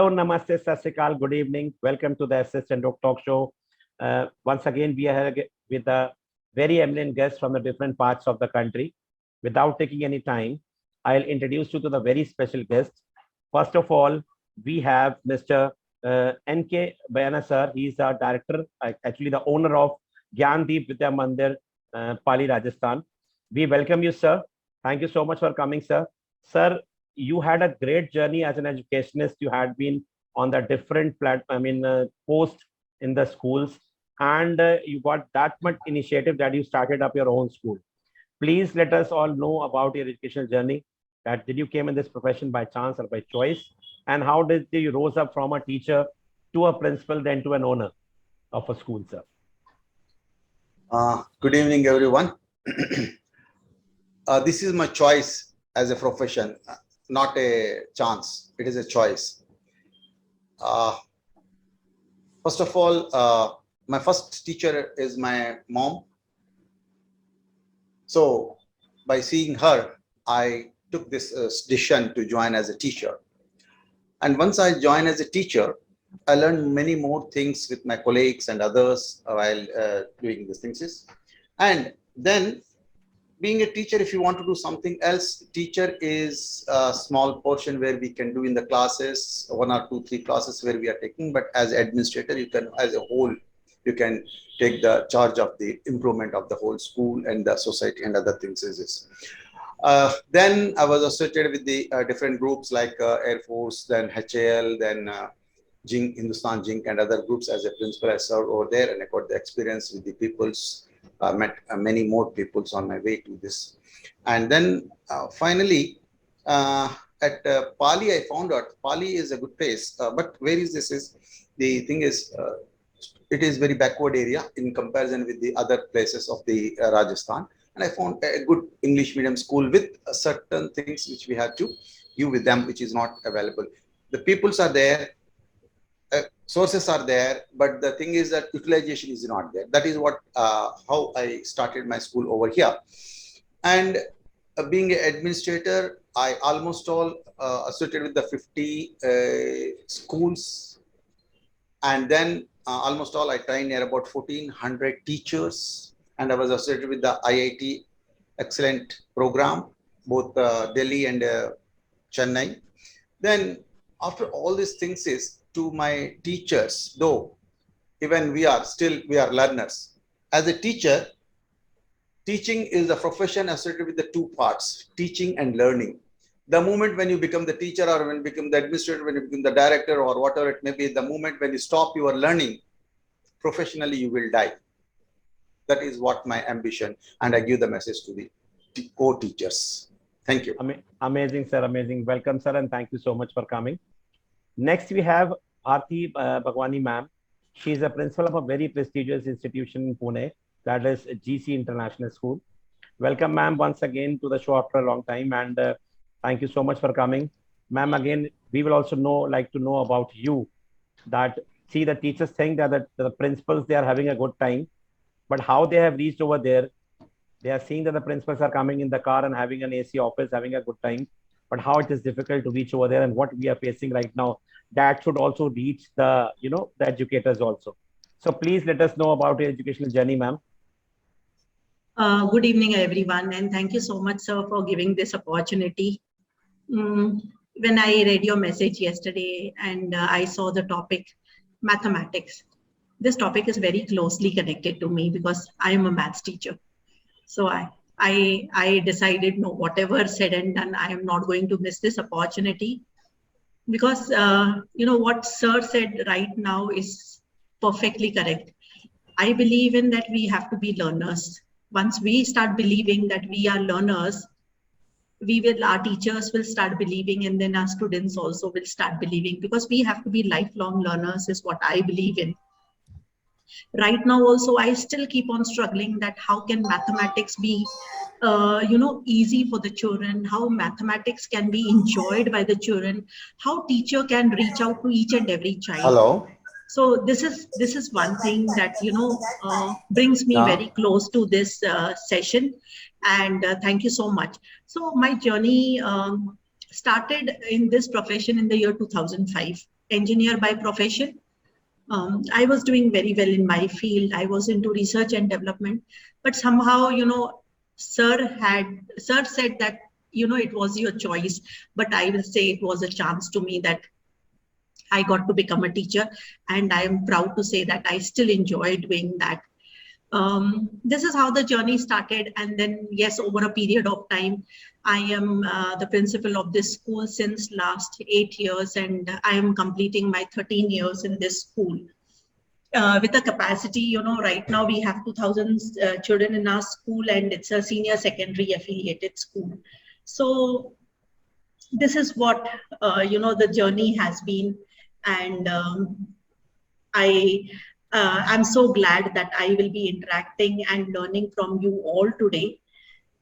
Hello, Namaste, Sasrikal, good evening. Welcome to the S.S.Chandhok talk show. Once again, we are here with a very eminent guest from the different parts of the country. Without taking any time, I'll introduce you to the very special guest. First of all, we have Mr. N.K. Bayana sir. He's the director, actually the owner of Gyandeep Vidya Mandir, Pali, Rajasthan. We welcome you, sir. Thank you so much for coming, sir. Sir, you had a great journey as an educationist. You had been on the different posts in the schools, and you got that much initiative that you started up your own school. Please let us all know about your educational journey. That did you came in this profession by chance or by choice, and how did you rose up from a teacher to a principal, then to an owner of a school, sir? Good evening, everyone. This is my choice as a profession, not a chance. It is a choice. First of all, my first teacher is my mom. So by seeing her, I took this decision to join as a teacher. And once I joined as a teacher, I learned many more things with my colleagues and others while doing these things. And then being a teacher, if you want to do something else, teacher is a small portion where we can do in the classes, 1 or 2, 3 classes where we are taking. But as administrator, you can, as a whole, you can take the charge of the improvement of the whole school and the society and other things. Then I was associated with the different groups like Air Force, then HAL, then Jink, Hindustan Jink, and other groups. As a principal, I served over there, and I got the experience with the peoples. Met many more peoples on my way to this. And then finally, at Pali, I found out Pali is a good place. But where is this? The thing is, it is very backward area in comparison with the other places of the Rajasthan. And I found a good English medium school with certain things which we had to give with them, which is not available. The peoples are there. Sources are there, but the thing is that utilization is not there. That is what how I started my school over here. And being an administrator, I almost all associated with the 50 schools, and then almost all I trained near about 1400 teachers, and I was associated with the IIT excellent program, both Delhi and Chennai. Then after all these things is to my teachers, though even we are learners. As a teacher, teaching is a profession associated with the 2 parts, teaching and learning. The moment when you become the teacher, or when you become the administrator, when you become the director, or whatever it may be, the moment when you stop your learning, professionally you will die. That is what my ambition, and I give the message to the co-teachers. Thank you. Amazing, sir. Amazing. Welcome, sir, and thank you so much for coming. Next, we have Aarti Bhagwani ma'am. She is a principal of a very prestigious institution in Pune, that is GC International School. Welcome, ma'am, once again to the show after a long time, and thank you so much for coming. Ma'am, again, we will also like to know about you. That, see, the teachers think that the principals, they are having a good time, but how they have reached over there, they are seeing that the principals are coming in the car and having an AC office, having a good time. But how it is difficult to reach over there, and what we are facing right now, that should also reach the, the educators also. So please let us know about your educational journey, ma'am. Good evening, everyone, and thank you so much, sir, for giving this opportunity. When I read your message yesterday and I saw the topic mathematics, this topic is very closely connected to me because I am a maths teacher. So I decided, no, whatever said and done, I am not going to miss this opportunity, because what sir said right now is perfectly correct. I believe in that we have to be learners. Once we start believing that we are learners, our teachers will start believing, and then our students also will start believing, because we have to be lifelong learners is what I believe in. Right now also, I still keep on struggling that how can mathematics be easy for the children, how mathematics can be enjoyed by the children, how teacher can reach out to each and every child. Hello. So this is one thing that brings me very close to this session, and thank you so much. So my journey started in this profession in the year 2005. engineer by profession. I was doing very well in my field. I was into research and development, but somehow, sir said that, it was your choice, but I will say it was a chance to me that I got to become a teacher, and I am proud to say that I still enjoy doing that. This is how the journey started, and then yes, over a period of time, I am the principal of this school since last 8 years, and I am completing my 13 years in this school. With a capacity, right now we have 2,000 children in our school, and it's a senior secondary affiliated school. So this is what the journey has been, and I'm so glad that I will be interacting and learning from you all today,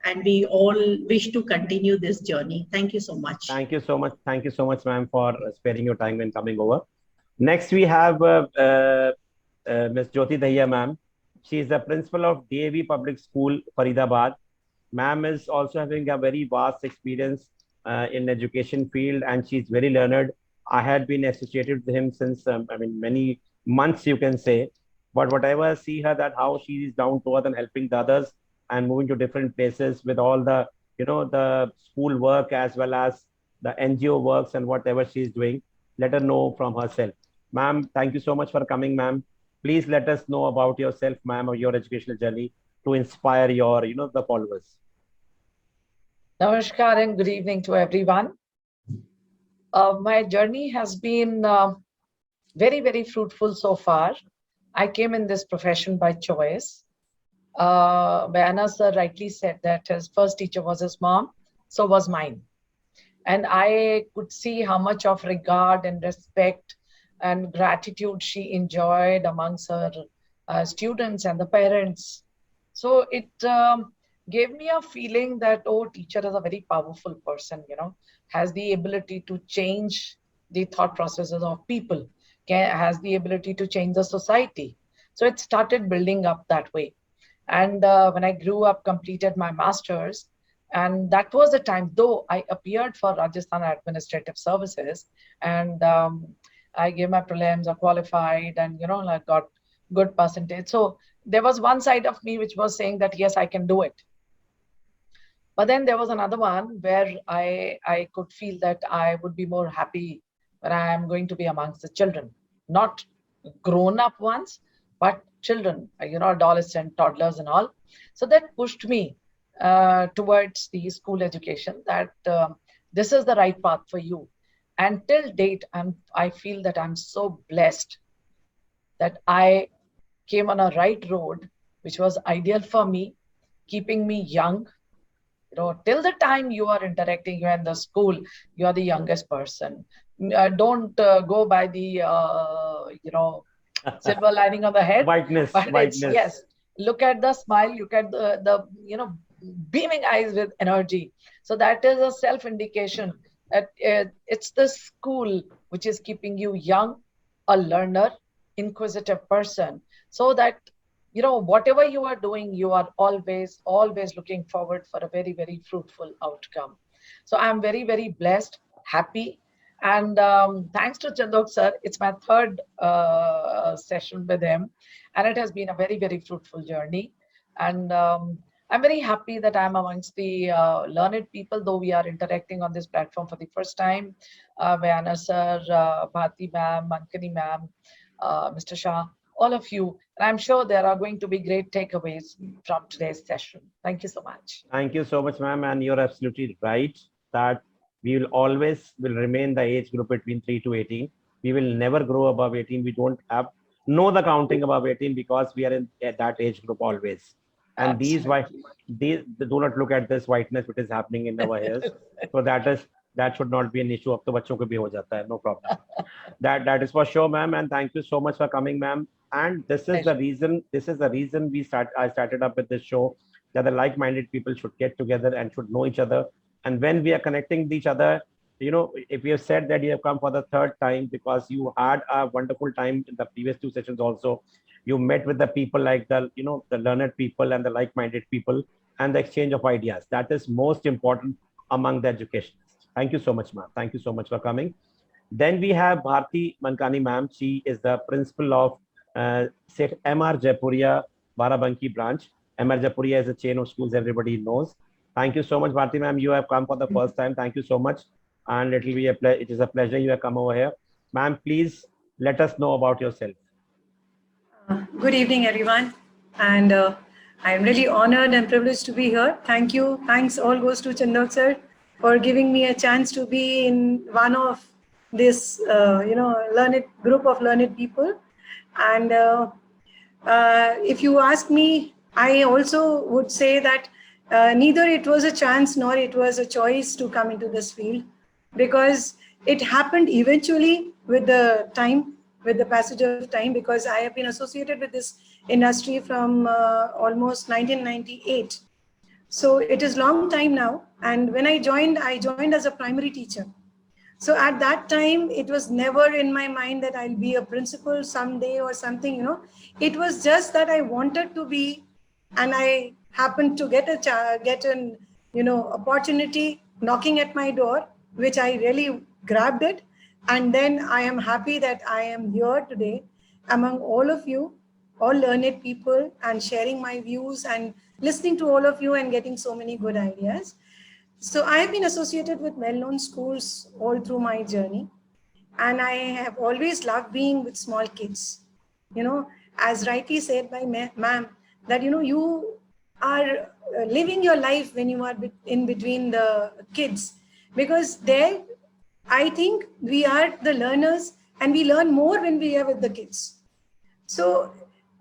and we all wish to continue this journey. Thank you so much. Thank you so much. Thank you so much, ma'am, for sparing your time and coming over. Next, we have Ms. Jyoti Dahiya, ma'am. She is the principal of DAV Public School, Faridabad. Ma'am is also having a very vast experience in education field, and she's very learned. I had been associated with him since, many months, you can say. But whatever I see her, that how she is down to earth and helping the others and moving to different places with all the, the school work as well as the NGO works and whatever she's doing. Let her know from herself. Ma'am, thank you so much for coming, ma'am. Please let us know about yourself, ma'am, or your educational journey to inspire your, the followers. Namaskar and good evening to everyone. My journey has been very, very fruitful so far. I came in this profession by choice. Bayana sir rightly said that his first teacher was his mom, so was mine. And I could see how much of regard and respect and gratitude she enjoyed amongst her students and the parents. So it gave me a feeling that, oh, teacher is a very powerful person, has the ability to change the thought processes of people, has the ability to change the society. So it started building up that way. And when I grew up, completed my master's, and that was the time, though I appeared for Rajasthan Administrative Services, and I gave my prelims, I qualified, and I got good percentage. So there was one side of me which was saying that, yes, I can do it. But then there was another one where I could feel that I would be more happy when I am going to be amongst the children, not grown-up ones, but children, adolescent, toddlers and all. So that pushed me towards the school education, that this is the right path for you. And till date, I feel that I'm so blessed that I came on a right road, which was ideal for me, keeping me young. Till the time you are interacting, you're in the school, you are the youngest person. Don't go by the, silver lining on the head. Whiteness. Yes, look at the smile, look at the beaming eyes with energy. So that is a self-indication that it's the school which is keeping you young, a learner, inquisitive person, so that whatever you are doing, you are always looking forward for a very, very fruitful outcome. So I'm very, very blessed, happy, and thanks to Chandhok sir, it's my third session with him, and it has been a very, very fruitful journey. And I'm very happy that I'm amongst the learned people, though we are interacting on this platform for the first time. Bayana sir, Bharti ma'am, Mankani ma'am, Mr. Shah, all of you. And I'm sure there are going to be great takeaways from today's session. Thank you so much. Thank you so much, ma'am. And you're absolutely right that we will always remain the age group between 3 to 18. We will never grow above 18. We don't have the counting above 18 because we are in that age group always. And these do not look at this whiteness which is happening in our hairs. So that should not be an issue. Ab to bachchon ko bhi ho jata hai, no problem. That is for sure, ma'am. And thank you so much for coming, ma'am. And this is the reason. I started up with this show, that the like-minded people should get together and should know each other. And when we are connecting with each other, if you have said that you have come for the third time because you had a wonderful time in the previous 2 sessions also, you met with the people like the learned people and the like-minded people and the exchange of ideas. That is most important among the educationists. Thank you so much, ma'am. Thank you so much for coming. Then we have Bharti Mankani ma'am. She is the principal of Seth M.R. Jaipuria Barabanki branch. M.R. Jaipuria is a chain of schools everybody knows. Thank you so much, Bharti ma'am. You have come for the first time. Thank you so much. And it will be it is a pleasure you have come over here. Ma'am, please let us know about yourself. Good evening, everyone. And I'm really honored and privileged to be here. Thank you. Thanks all goes to Chandhok sir for giving me a chance to be in one of this, learned group of learned people. And if you ask me, I also would say that neither it was a chance nor it was a choice to come into this field, because it happened eventually with the time, with the passage of time, because I have been associated with this industry from almost 1998. So it is long time now. And when I joined as a primary teacher. So at that time, it was never in my mind that I'll be a principal someday or something, It was just that I wanted to be, and I happened to get an opportunity knocking at my door, which I really grabbed it. And then I am happy that I am here today among all of you, all learned people, and sharing my views and listening to all of you and getting so many good ideas. So I have been associated with well-known schools all through my journey. And I have always loved being with small kids. As rightly said by ma'am, that, you are living your life when you are in between the kids. Because there, I think we are the learners and we learn more when we are with the kids. So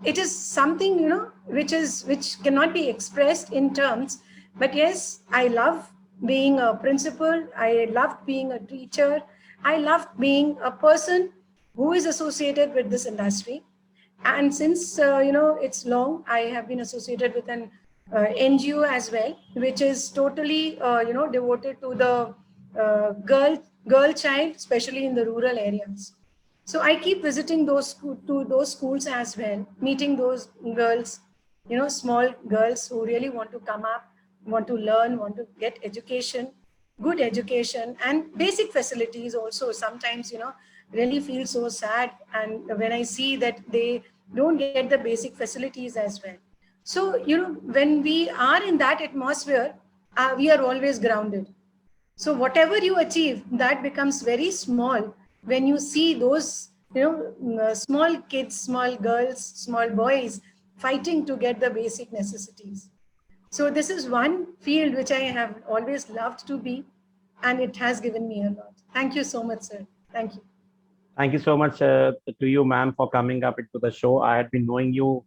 it is something, which cannot be expressed in terms. But yes, I love being a principal. I loved being a teacher. I loved being a person who is associated with this industry. And since, it's long, I have been associated with an NGO as well, which is totally, devoted to the girl child, especially in the rural areas. So I keep visiting those schools as well, meeting those girls, small girls who really want to come up, want to learn, want to get education, good education, and basic facilities also. Sometimes, really feel so sad. And when I see that they don't get the basic facilities as well. So, when we are in that atmosphere, we are always grounded. So whatever you achieve, that becomes very small when you see those, small kids, small girls, small boys fighting to get the basic necessities. So this is one field which I have always loved to be, and it has given me a lot. Thank you so much, sir. Thank you. Thank you so much to you, ma'am, for coming up into the show. I had been knowing you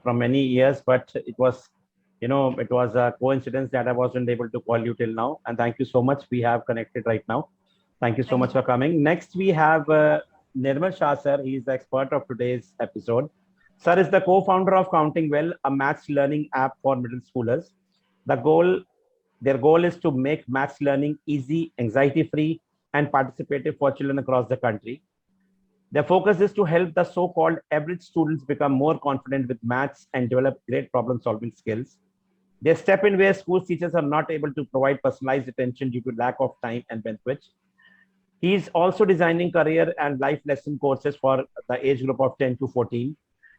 from many years, but it was, it was a coincidence that I wasn't able to call you till now. And thank you so much. We have connected right now. Thank you so much for coming. Next, we have Nirmal Shah, sir. He is the expert of today's episode. Sir is the co-founder of Counting Well, a maths learning app for middle schoolers. Their goal is to make maths learning easy, anxiety-free, and participative for children across the country. Their focus is to help the so-called average students become more confident with maths and develop great problem-solving skills. They step in where school teachers are not able to provide personalized attention due to lack of time and bandwidth. He is also designing career and life lesson courses for the age group of 10 to 14,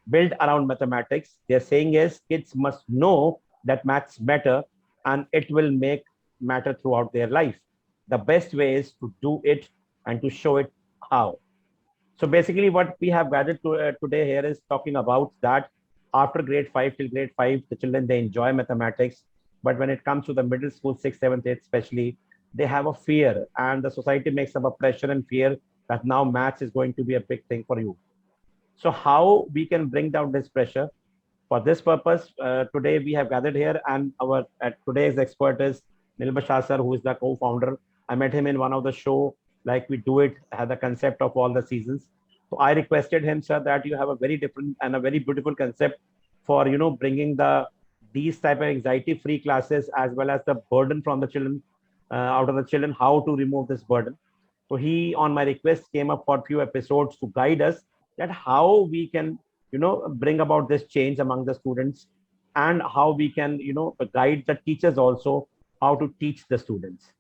built around mathematics. Their saying is kids must know that maths matter and it will make matter throughout their life. The best way is to do it and to show it how. So basically what we have gathered today here is talking about that after grade 5 till grade 5, the children, they enjoy mathematics. But when it comes to the middle school, 6th, 7th, 8th especially, they have a fear, and the society makes up a pressure and fear that now maths is going to be a big thing for you. So how we can bring down this pressure? For this purpose, today we have gathered here, and our today's expert is Nirmal Shah sir, who is the co-founder. I met him in one of the show, like we do it, had the concept of all the seasons. So I requested him, sir, that you have a very different and a very beautiful concept for, bringing these type of anxiety-free classes as well as the burden from the children, out of the children, how to remove this burden. So he, on my request, came up for a few episodes to guide us that how we can, bring about this change among the students, and how we can, guide the teachers also how to teach the students.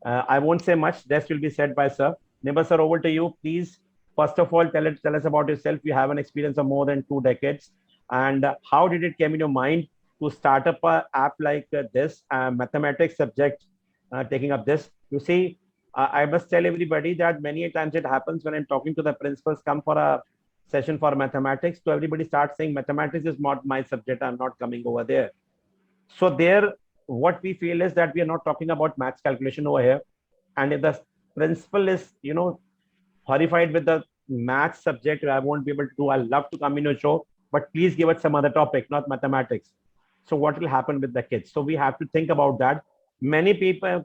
I won't say much. This will be said by sir. Nibba sir, over to you. Please, first of all, tell us about yourself. You have an experience of more than 2 decades. And how did it come in your mind to start up an app like this, mathematics subject, taking up this? You see, I must tell everybody that many a times it happens when I'm talking to the principals, come for a session for mathematics. So everybody starts saying mathematics is not my subject. I'm not coming over there. So there, what we feel is that we are not talking about maths calculation over here. And if the principal is, horrified with the maths subject, I won't be able to do. I love to come in your show, but please give us some other topic, not mathematics. So what will happen with the kids? So we have to think about that. Many people,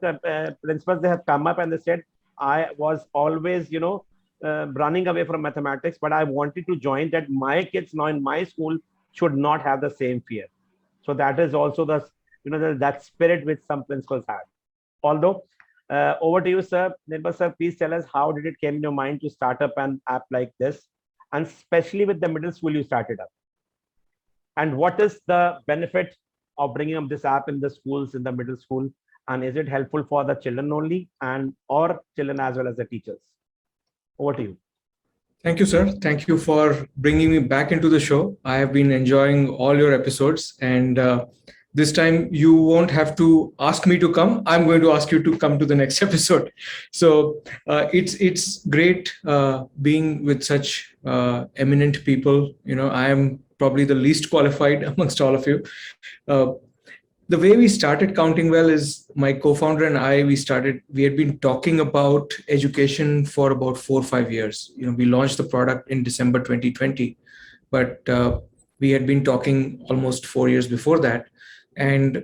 principals, they have come up and they said, I was always, running away from mathematics, but I wanted to join that my kids now in my school should not have the same fear. So that is also the, that spirit which some principals had. Although, over to you, sir. Nirbha sir, please tell us how did it came in your mind to start up an app like this, and especially with the middle school you started up, and what is the benefit of bringing up this app in the schools in the middle school, and is it helpful for the children only and or children as well as the teachers? Over to you. Thank you, sir. Thank you for bringing me back into the show. I have been enjoying all your episodes, and this time you won't have to ask me to come. I'm going to ask you to come to the next episode. So it's great being with such eminent people. I am probably the least qualified amongst all of you. The way we started Counting Well is my co-founder and I, we had been talking about education for about 4 or 5 years. We launched the product in December 2020, but we had been talking almost 4 years before that. And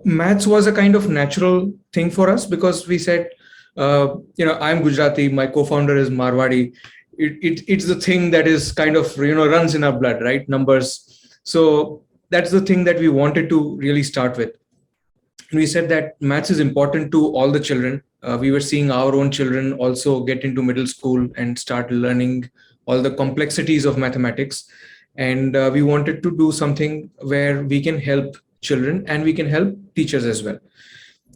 maths was a kind of natural thing for us because we said, I'm Gujarati, my co-founder is Marwadi. It's the thing that is kind of, runs in our blood, right? Numbers. So that's the thing that we wanted to really start with. And we said that maths is important to all the children. We were seeing our own children also get into middle school and start learning all the complexities of mathematics. And we wanted to do something where we can help children and we can help teachers as well.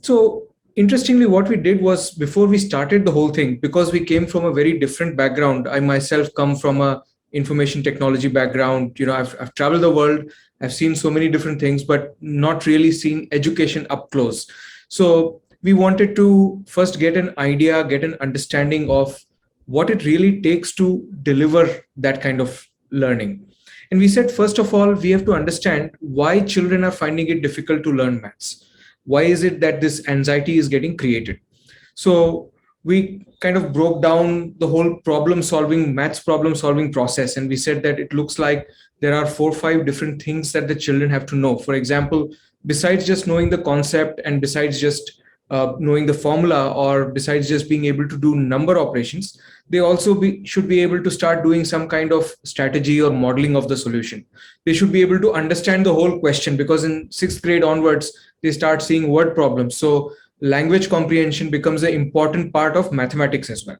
So interestingly, what we did was before we started the whole thing, because we came from a very different background. I myself come from a information technology background. I've traveled the world. I've seen so many different things, but not really seen education up close. So we wanted to first get an idea, get an understanding of what it really takes to deliver that kind of learning. And we said, first of all, we have to understand why children are finding it difficult to learn maths. Why is it that this anxiety is getting created? So we kind of broke down the whole maths problem solving process. And we said that it looks like there are 4 or 5 different things that the children have to know. For example, besides just knowing the concept and besides just knowing the formula or besides just being able to do number operations, they also should be able to start doing some kind of strategy or modeling of the solution. They should be able to understand the whole question because in 6th grade onwards, they start seeing word problems. So language comprehension becomes an important part of mathematics as well.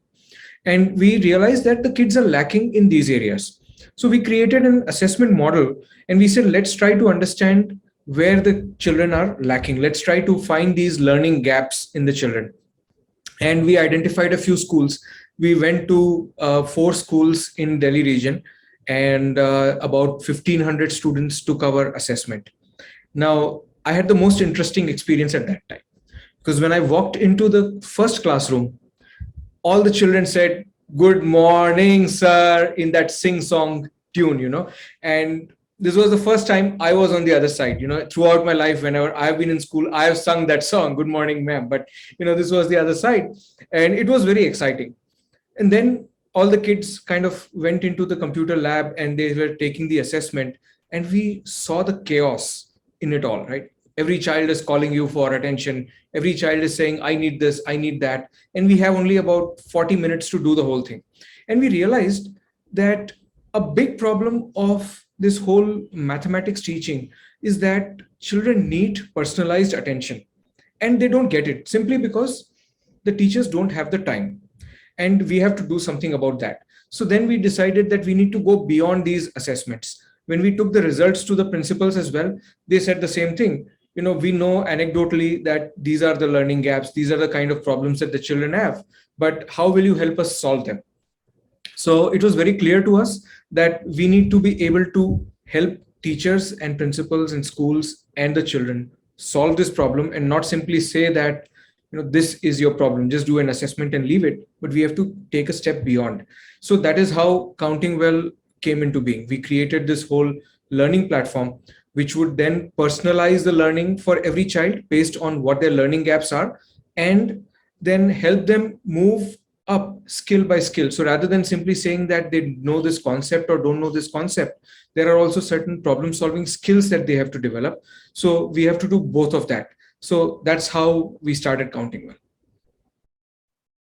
And we realized that the kids are lacking in these areas. So we created an assessment model and we said, let's try to understand where the children are lacking. Let's try to find these learning gaps in the children. And we identified a few schools. We went to 4 schools in Delhi region and about 1,500 students took our assessment. Now, I had the most interesting experience at that time because when I walked into the first classroom, all the children said, "Good morning, sir," in that sing-song tune, and this was the first time I was on the other side. Throughout my life, whenever I've been in school, I have sung that song, "Good morning, ma'am." But, this was the other side and it was very exciting. And then all the kids kind of went into the computer lab and they were taking the assessment and we saw the chaos in it all, right? Every child is calling you for attention. Every child is saying, "I need this, I need that." And we have only about 40 minutes to do the whole thing. And we realized that a big problem of this whole mathematics teaching is that children need personalized attention and they don't get it simply because the teachers don't have the time. And we have to do something about that. So then we decided that we need to go beyond these assessments. When we took the results to the principals as well, they said the same thing. we know anecdotally that these are the learning gaps, these are the kind of problems that the children have, but how will you help us solve them? So it was very clear to us that we need to be able to help teachers and principals in schools and the children solve this problem, and not simply say that this is your problem, just do an assessment and leave it, but we have to take a step beyond. So that is how Counting Well came into being. We created this whole learning platform which would then personalize the learning for every child based on what their learning gaps are, and then help them move up skill by skill. So rather than simply saying that they know this concept or don't know this concept, there are also certain problem solving skills that they have to develop. So we have to do both of that. So that's how we started Counting Well.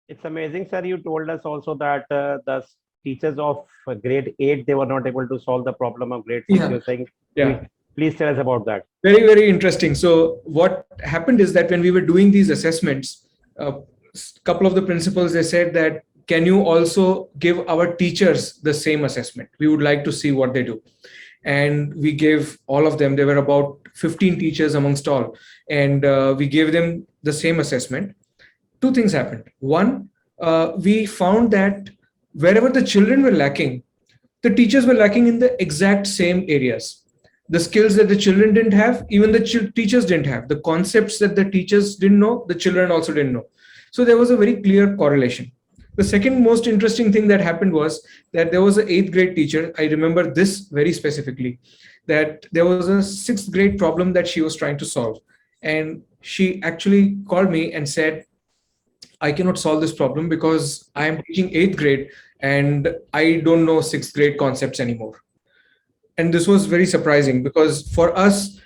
It's amazing, sir. You told us also that the teachers of grade 8, they were not able to solve the problem of grade 6. Yeah. You're saying, Yeah. please tell us about that. Very, very interesting. So what happened is that when we were doing these assessments, a couple of the principals, they said that, can you also give our teachers the same assessment? We would like to see what they do. And we gave all of them, there were about 15 teachers amongst all, and we gave them the same assessment. Two things happened. One, we found that wherever the children were lacking, the teachers were lacking in the exact same areas. The skills that the children didn't have, even the teachers didn't have. The concepts that the teachers didn't know, the children also didn't know. So there was a very clear correlation. The second most interesting thing that happened was that there was an 8th grade teacher. I remember this very specifically, that there was a 6th grade problem that she was trying to solve. And she actually called me and said, I cannot solve this problem because I am teaching 8th grade and I don't know 6th grade concepts anymore. And this was very surprising because for us,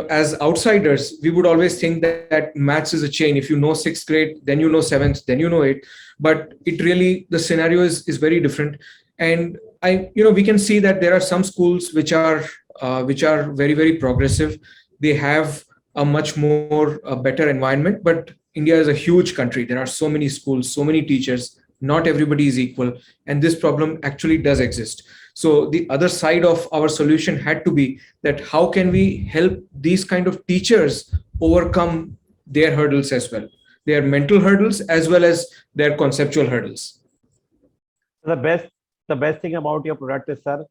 as outsiders, we would always think that maths is a chain. If you know 6th grade, then you know 7th, then you know 8th. But it really, the scenario is very different. And we can see that there are some schools which are very, very progressive. They have a much more better environment, but India is a huge country. There are so many schools, so many teachers. Not everybody is equal. And this problem actually does exist. So the other side of our solution had to be that how can we help these kind of teachers overcome their hurdles as well, their mental hurdles as well as their conceptual hurdles. The best thing about your product is, sir,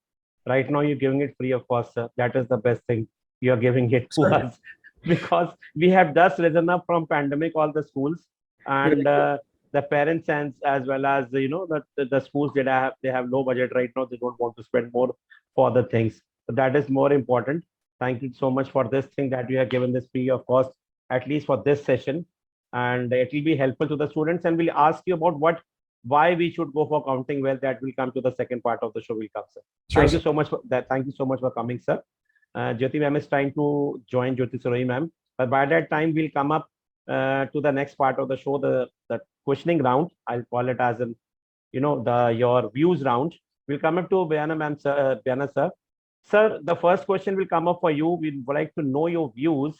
right now you're giving it free of cost, sir. That is the best thing. You're giving it to us because we have just risen up from pandemic, all the schools, and the parents and as well as the schools that they have low budget right now. They don't want to spend more for the things. So that is more important. Thank you so much for this thing that you have given this free of cost, at least for this session, and it will be helpful to the students. And we'll ask you about why we should go for Counting Well. That will come to the second part of the show. Will come, sir. Sure, thank you so much for that. Thank you so much for coming, sir. Jyoti ma'am is trying to join, Jyoti Suroi ma'am, but by that time we'll come up to the next part of the show, the questioning round. I'll call it as your views round. We'll come up to Bayana ma'am, sir, Bayana sir. Sir, the first question will come up for you. We would like to know your views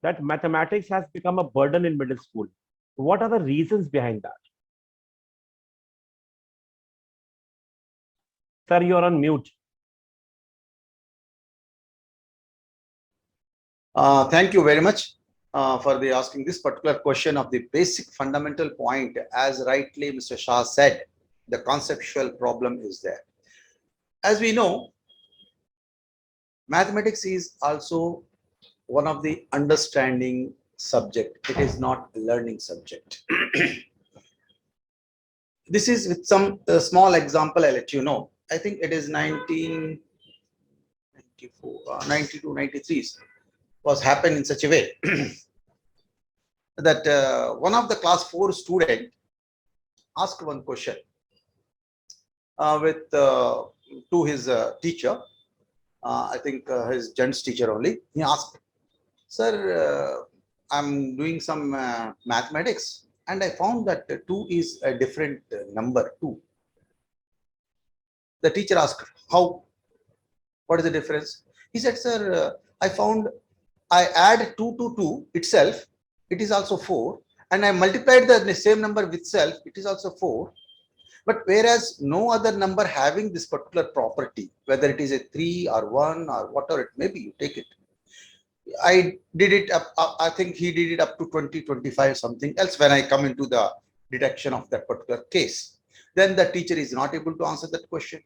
that mathematics has become a burden in middle school. What are the reasons behind that? Sir, you're on mute. Thank you very much for asking this particular question of the basic fundamental point. As rightly Mr. Shah said, the conceptual problem is there. As we know, mathematics is also one of the understanding subject. It is not a learning subject. This is with some small example I'll let you know. I think it is 1994, 92, 93 was happened in such a way that one of the class 4 student asked one question to his teacher. I think his gents teacher only. He asked, "Sir, I'm doing some mathematics and I found that 2 is a different number 2." The teacher asked, "How? What is the difference?" He said, "Sir, I found I add 2 to 2 itself, it is also 4, and I multiplied the same number with itself, it is also 4. But whereas no other number having this particular property, whether it is a 3 or 1 or whatever it may be, you take it. I did it up, I think he did it up to 20, 25, something else when I come into the detection of that particular case. Then the teacher is not able to answer that question.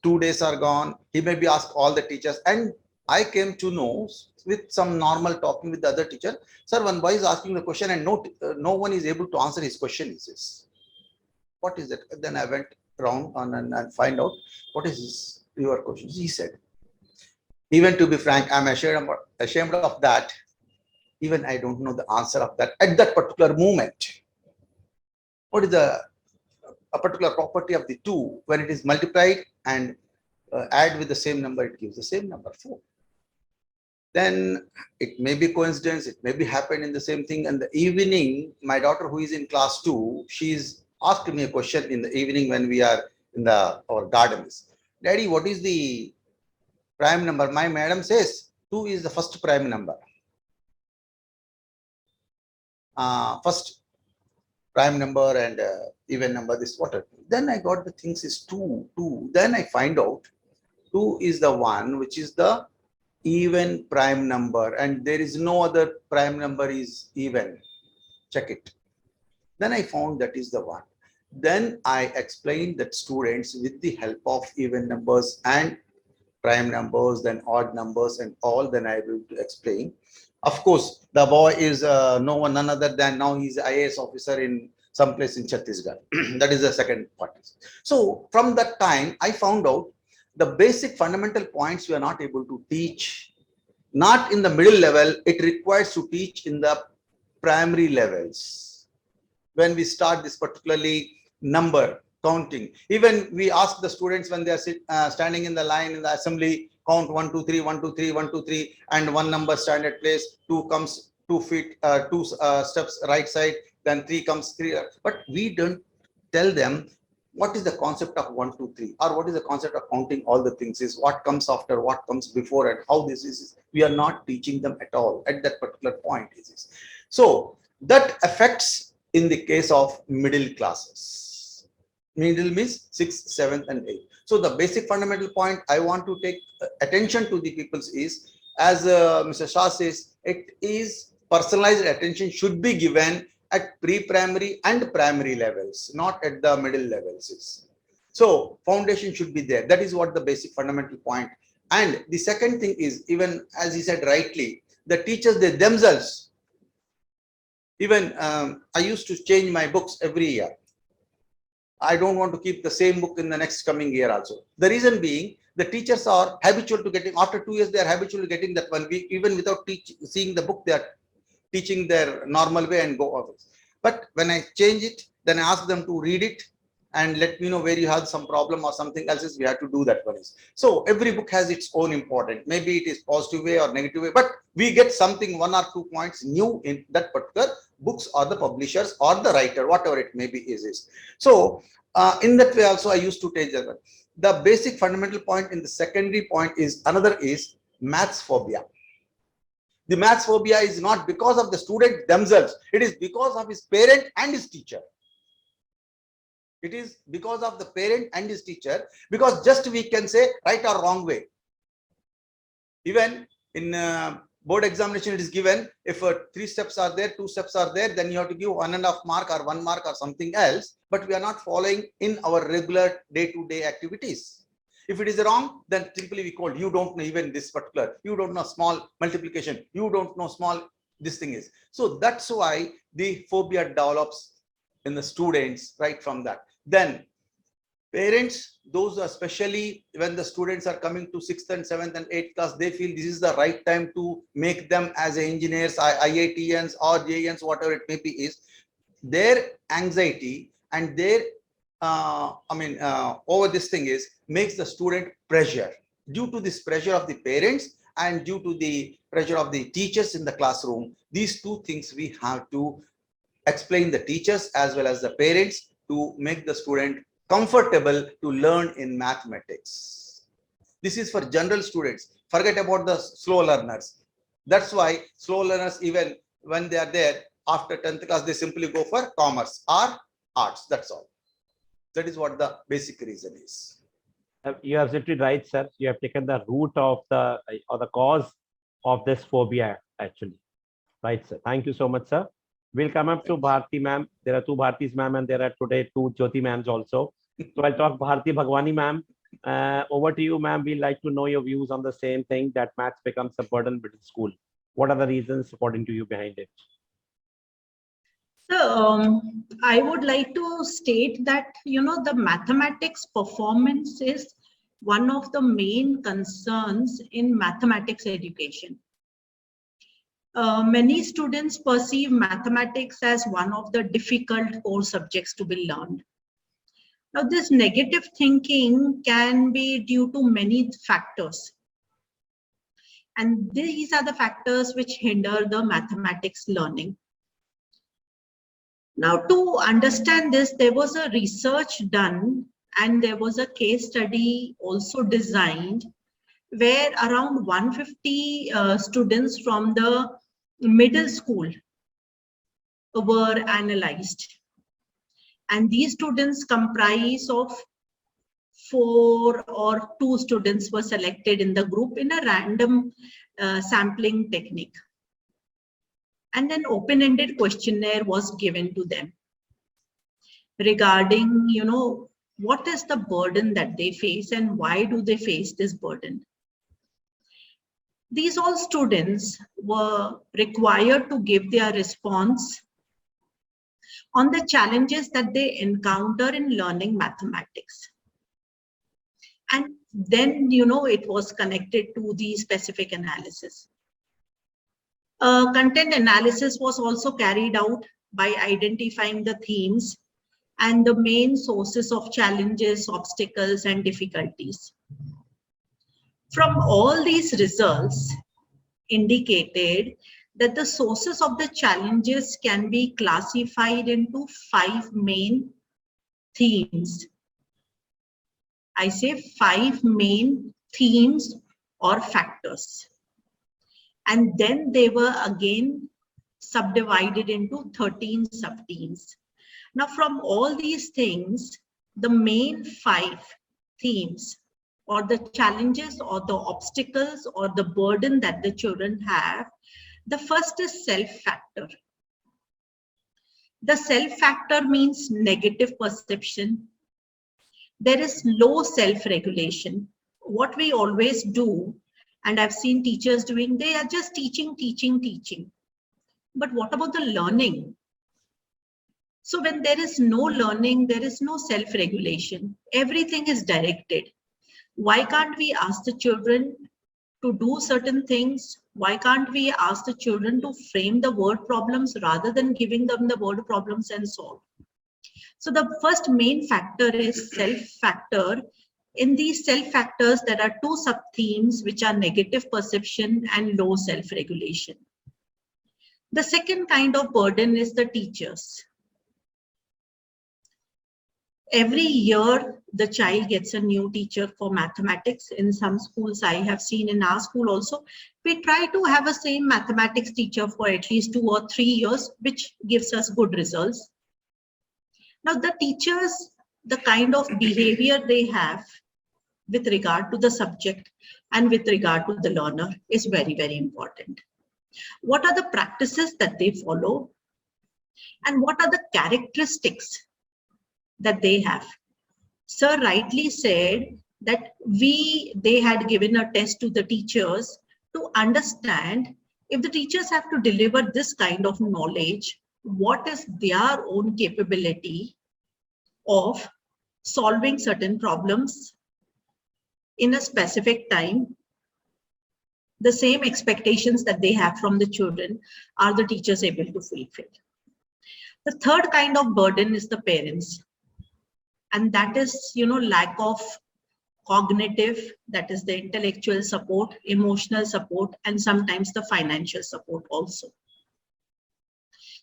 2 days are gone. He may be asked all the teachers, and I came to know with some normal talking with the other teacher, sir, one boy is asking the question and no one is able to answer his question. Is this? What is it? Then I went around and find out what is your question. He said, even to be frank, I'm ashamed of that. Even I don't know the answer of that at that particular moment. What is a particular property of the 2 when it is multiplied and add with the same number, it gives the same number 4. Then it may be coincidence, it may be happened in the same thing. And the evening, my daughter who is in class 2, she's asked me a question in the evening when we are in our gardens. Daddy, what is the prime number? My madam says 2 is the first prime number. First prime number and even number, this water. Then I got the things is 2. Then I find out 2 is the one which is the even prime number, and there is no other prime number is even. Check it. Then I found that is the one. Then I explained that students with the help of even numbers and prime numbers, then odd numbers and all, then I will explain. Of course, the boy is none other than now he's an IAS officer in some place in Chhattisgarh. That is the second part. So from that time, I found out the basic fundamental points we are not able to teach, not in the middle level. It requires to teach in the primary levels. When we start this particularly number counting, even we ask the students when they are standing in the line in the assembly, count 1, 2, 3, 1, 2, 3, 1, 2, 3, and one number stand at place, 2 comes 2 feet, 2 steps right side, then 3 comes 3. But we don't tell them what is the concept of 1, 2, 3, or what is the concept of counting all the things, is what comes after, what comes before, and how this is. We are not teaching them at all at that particular point. So that affects in the case of middle classes. Middle means 6th, 7th, and 8th. So the basic fundamental point I want to take attention to the people's is, as Mr. Shah says, it is personalized attention should be given at pre-primary and primary levels, not at the middle levels. So foundation should be there. That is what the basic fundamental point. And the second thing is, even as he said rightly, the teachers, they themselves, even I used to change my books every year. I don't want to keep the same book in the next coming year also. The reason being, the teachers are habitual to getting, after 2 years, they are habitual to getting that 1 week, even without seeing the book, they are teaching their normal way and go off. But when I change it, then I ask them to read it and let me know where you have some problem or something else is we have to do that one. So every book has its own importance. Maybe it is positive way or negative way, but we get something 1 or 2 points new in that particular books or the publishers or the writer, whatever it may be is. So in that way also I used to take that one. The basic fundamental point in the secondary point is another is maths phobia. The maths phobia is not because of the student themselves. It is because of his parent and his teacher. It is because of the parent and his teacher, because just we can say right or wrong way. Even in board examination, it is given if 3 steps are there, 2 steps are there, then you have to give 1.5 mark or 1 mark or something else. But we are not following in our regular day-to-day activities. If it is wrong, then simply we call, you don't know even this particular, you don't know small multiplication, you don't know small this thing is. So that's why the phobia develops in the students right from that. Then parents, those especially when the students are coming to 6th and 7th and 8th class, they feel this is the right time to make them as engineers, IITians or JNs, whatever it may be is. Their anxiety and their over this thing is makes the student pressure. Due to this pressure of the parents and due to the pressure of the teachers in the classroom, these 2 things we have to explain the teachers as well as the parents to make the student comfortable to learn in mathematics. This is for general students. Forget about the slow learners. That's why slow learners, even when they are there after 10th class, they simply go for commerce or arts. That's all. That is what the basic reason is. You are absolutely right, sir. You have taken the root of the or the cause of this phobia actually. Right, sir. Thank you so much, sir. We'll come up to Bharti ma'am. There are two Bhartis ma'am and there are today two Jyoti ma'ams also. So I'll talk Bharti Bhagwani ma'am. Over to you, ma'am. We'd like to know your views on the same thing, that maths becomes a burden within school. What are the reasons according to you behind it? So I would like to state that, the mathematics performance is one of the main concerns in mathematics education. Many students perceive mathematics as one of the difficult core subjects to be learned. Now, this negative thinking can be due to many factors. And these are the factors which hinder the mathematics learning. Now, to understand this, there was a research done and there was a case study also designed where around 150 students from the middle school were analyzed. And these students comprise of 4 or 2 students were selected in the group in a random sampling technique. And an open-ended questionnaire was given to them regarding, what is the burden that they face and why do they face this burden. These all students were required to give their response on the challenges that they encounter in learning mathematics. And then, it was connected to the specific analysis. Content analysis was also carried out by identifying the themes and the main sources of challenges, obstacles, and difficulties. From all these results indicated that the sources of the challenges can be classified into 5 main themes. I say 5 main themes or factors. And then they were again subdivided into 13 sub-themes. Now, from all these things, the main 5 themes or the challenges or the obstacles or the burden that the children have, the first is self-factor. The self-factor means negative perception. There is low self-regulation. What we always do, and I've seen teachers doing, they are just teaching. But what about the learning? So when there is no learning, there is no self-regulation. Everything is directed. Why can't we ask the children to do certain things? Why can't we ask the children to frame the word problems rather than giving them the word problems and solve? So the first main factor is self-factor. In these self-factors, there are 2 sub-themes which are negative perception and low self-regulation. The second kind of burden is the teachers. Every year, the child gets a new teacher for mathematics. In some schools, I have seen in our school also, we try to have a same mathematics teacher for at least 2 or 3 years, which gives us good results. Now, the teachers, the kind of behavior they have with regard to the subject and with regard to the learner is very, very important. What are the practices that they follow? And what are the characteristics that they have? Sir rightly said that they had given a test to the teachers to understand if the teachers have to deliver this kind of knowledge, what is their own capability of solving certain problems in a specific time. The same expectations that they have from the children are the teachers able to fulfill. The third kind of burden is the parents. And that is, lack of cognitive, that is the intellectual support, emotional support, and sometimes the financial support also.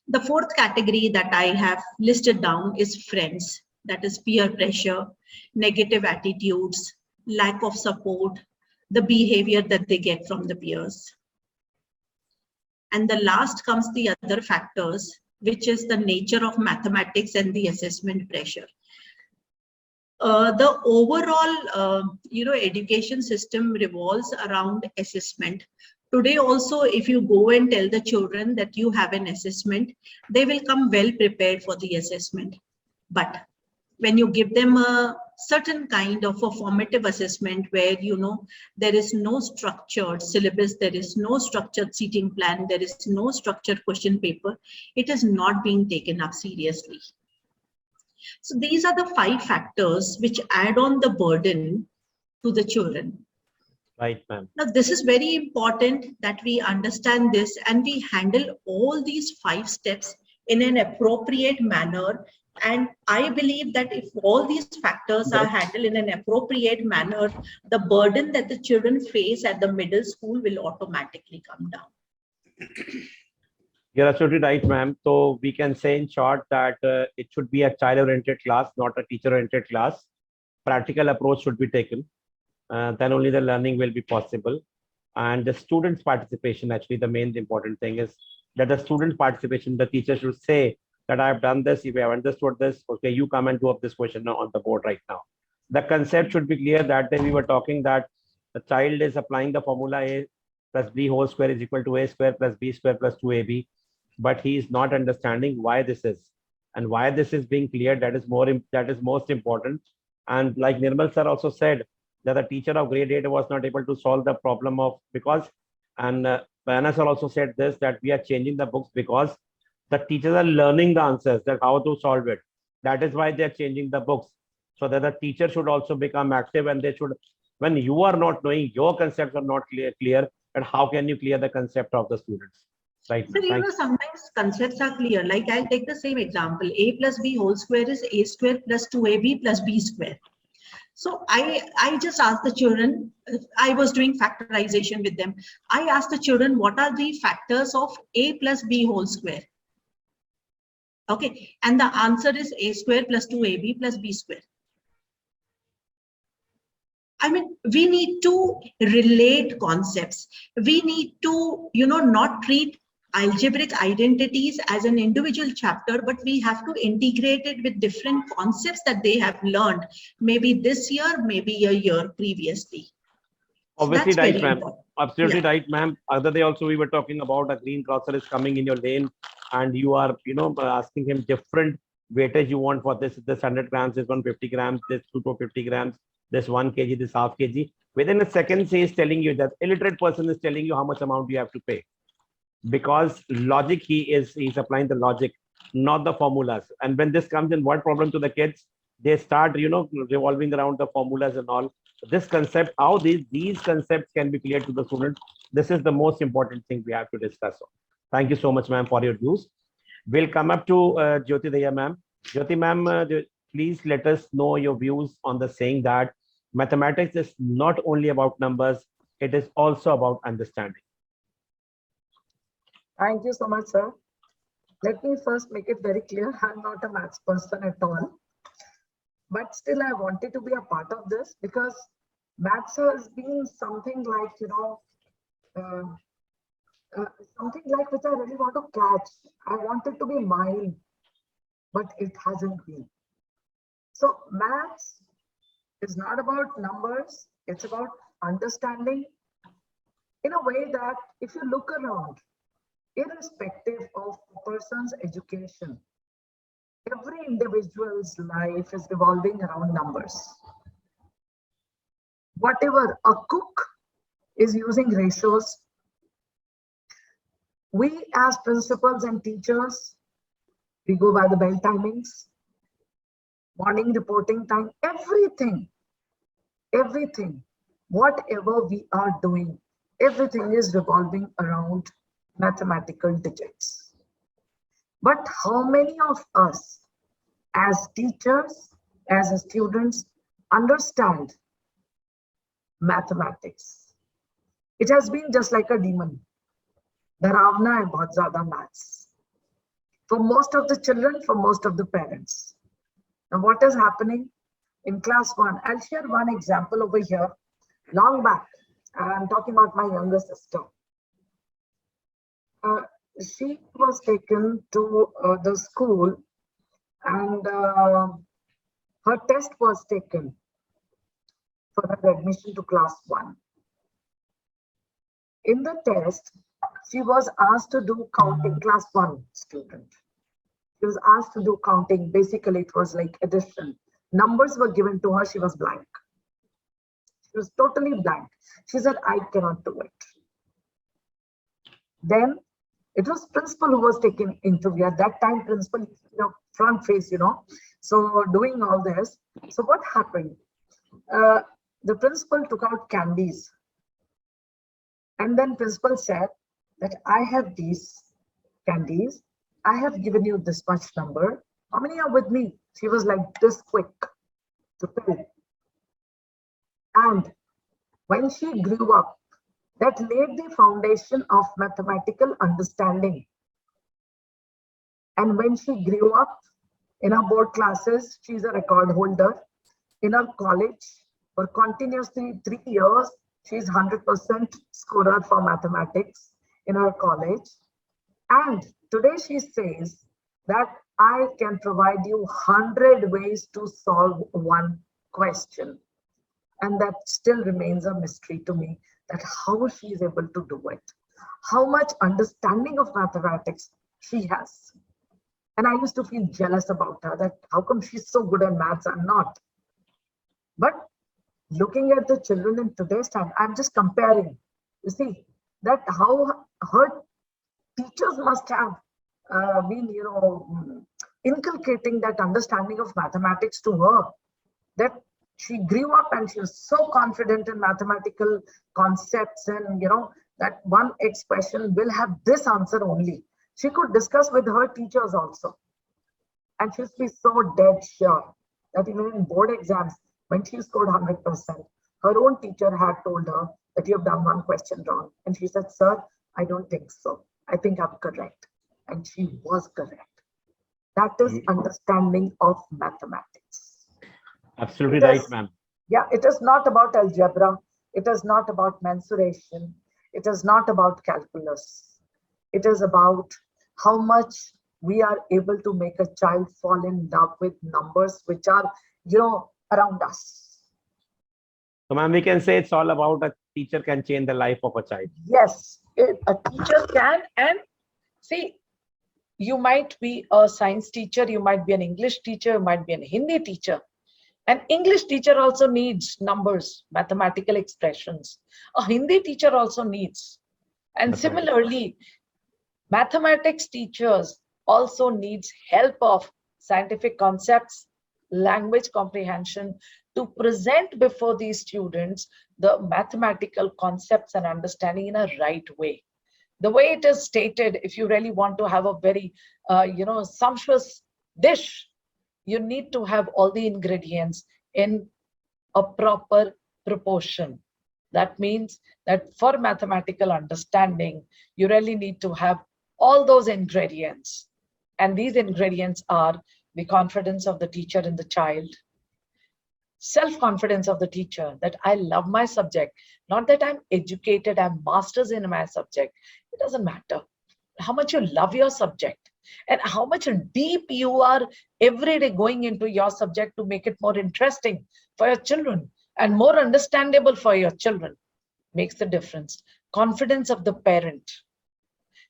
The fourth category that I have listed down is friends, that is peer pressure, negative attitudes, lack of support, the behavior that they get from the peers. And the last comes the other factors, which is the nature of mathematics and the assessment pressure. The overall, education system revolves around assessment. Today also, if you go and tell the children that you have an assessment, they will come well prepared for the assessment. But when you give them a certain kind of a formative assessment where, you know, there is no structured syllabus, there is no structured seating plan, there is no structured question paper, it is not being taken up seriously. So these are the 5 factors which add on the burden to the children. Right, ma'am. Now, this is very important that we understand this and we handle all these 5 steps in an appropriate manner. And I believe that if all these factors are handled in an appropriate manner, the burden that the children face at the middle school will automatically come down. You're absolutely right, ma'am. So we can say in short that it should be a child-oriented class, not a teacher-oriented class. Practical approach should be taken. Then only the learning will be possible. And the students' participation, actually, the main important thing is that the student participation, the teacher should say that I've done this, if you have understood this, okay, you come and do up this question on the board right now. The concept should be clear. That day we were talking that the child is applying the formula A plus B whole square is equal to A square plus B square plus 2AB, but he is not understanding why this is and why this is being cleared. That is most important. And like Nirmal sir also said, that the teacher of grade 8 was not able to solve the problem of because, and Bayana sir also said this, that we are changing the books because the teachers are learning the answers, that how to solve it. That is why they are changing the books. So that the teacher should also become active, and they should, when you are not knowing, your concepts are not clear, and how can you clear the concept of the students? Right. So, you know, sometimes concepts are clear. Like I'll take the same example. A plus B whole square is A square plus 2AB plus B square. So I just asked the children, I was doing factorization with them. I asked the children, what are the factors of A plus B whole square? Okay, and the answer is A square plus 2AB plus B square. I mean, we need to relate concepts. We need to, you know, not treat algebraic identities as an individual chapter, but we have to integrate it with different concepts that they have learned, maybe this year, maybe a year previously. Obviously, So right, ma'am. Absolutely right, ma'am. Other day also we were talking about a green crosser is coming in your lane, and you are, you know, asking him different weightage you want for this. This 100 grams, this 150 grams, this 250 grams, this 1 kg, this half kg. Within a second, he is telling you that illiterate person is telling you how much amount you have to pay. Because logic, he's applying the logic, not the formulas. And when this comes in, what problem to the kids? They start, you know, revolving around the formulas and all. This concept, how these concepts can be clear to the students. This is the most important thing we have to discuss on. Thank you so much, ma'am, for your views. We'll come up to Jyoti Daya, ma'am. Jyoti, ma'am, please let us know your views on the saying that mathematics is not only about numbers, it is also about understanding. Thank you so much, sir. Let me first make it very clear, I'm not a maths person at all. But still, I wanted to be a part of this because maths has been something like, you know, something like which I really want to catch. I want it to be mine, but it hasn't been. So maths is not about numbers. It's about understanding in a way that if you look around, irrespective of a person's education, every individual's life is revolving around numbers. Whatever a cook is using ratios, we as principals and teachers, we go by the bell timings, morning reporting time, everything, whatever we are doing, everything is revolving around mathematical digits. But how many of us as teachers, as students, understand mathematics? It has been just like a demon. डरावना है बहुत ज़्यादा maths. For most of the children, for most of the parents. Now what is happening in class 1? I'll share one example over here. Long back, I'm talking about my younger sister. She was taken to the school and her test was taken for her admission to class 1. In the test, she was asked to do counting, class 1 student. She was asked to do counting. Basically, it was like addition. Numbers were given to her. She was blank. She was totally blank. She said, I cannot do it. Then it was principal who was taking interview. At that time, principal, front face, So doing all this. So what happened? The principal took out candies. And then principal said that I have these candies. I have given you this much number. How many are with me? She was like this quick to tell. And when she grew up, that laid the foundation of mathematical understanding. And when she grew up in her board classes, she's a record holder. In her college, for continuously 3 years, she's 100% scorer for mathematics in her college. And today she says that I can provide you 100 ways to solve one question. And that still remains a mystery to me, that how she is able to do it, how much understanding of mathematics she has. And I used to feel jealous about her, that how come she's so good at maths, I'm not. But looking at the children in today's time, I'm just comparing. You see, that how her teachers must have been, inculcating that understanding of mathematics to her, that she grew up and she was so confident in mathematical concepts and, that one expression will have this answer only. She could discuss with her teachers also. And she'd be so dead sure that even in board exams, when she scored 100%, her own teacher had told her that you have done one question wrong. And she said, sir, I don't think so. I think I'm correct. And she was correct. That is understanding of mathematics. Absolutely right, ma'am. Yeah, it is not about algebra. It is not about mensuration. It is not about calculus. It is about how much we are able to make a child fall in love with numbers which are, around us. So, ma'am, we can say it's all about a teacher can change the life of a child. Yes, a teacher can. And see, you might be a science teacher, you might be an English teacher, you might be a Hindi teacher. An English teacher also needs numbers, mathematical expressions. A Hindi teacher also needs. And similarly, mathematics teachers also needs help of scientific concepts, language comprehension, to present before these students the mathematical concepts and understanding in a right way. The way it is stated, if you really want to have a very, sumptuous dish, you need to have all the ingredients in a proper proportion. That means that for mathematical understanding, you really need to have all those ingredients. And these ingredients are the confidence of the teacher in the child, self-confidence of the teacher, that I love my subject, not that I'm educated, I'm masters in my subject. It doesn't matter how much you love your subject and how much deep you are every day going into your subject to make it more interesting for your children and more understandable for your children makes the difference. Confidence of the parent,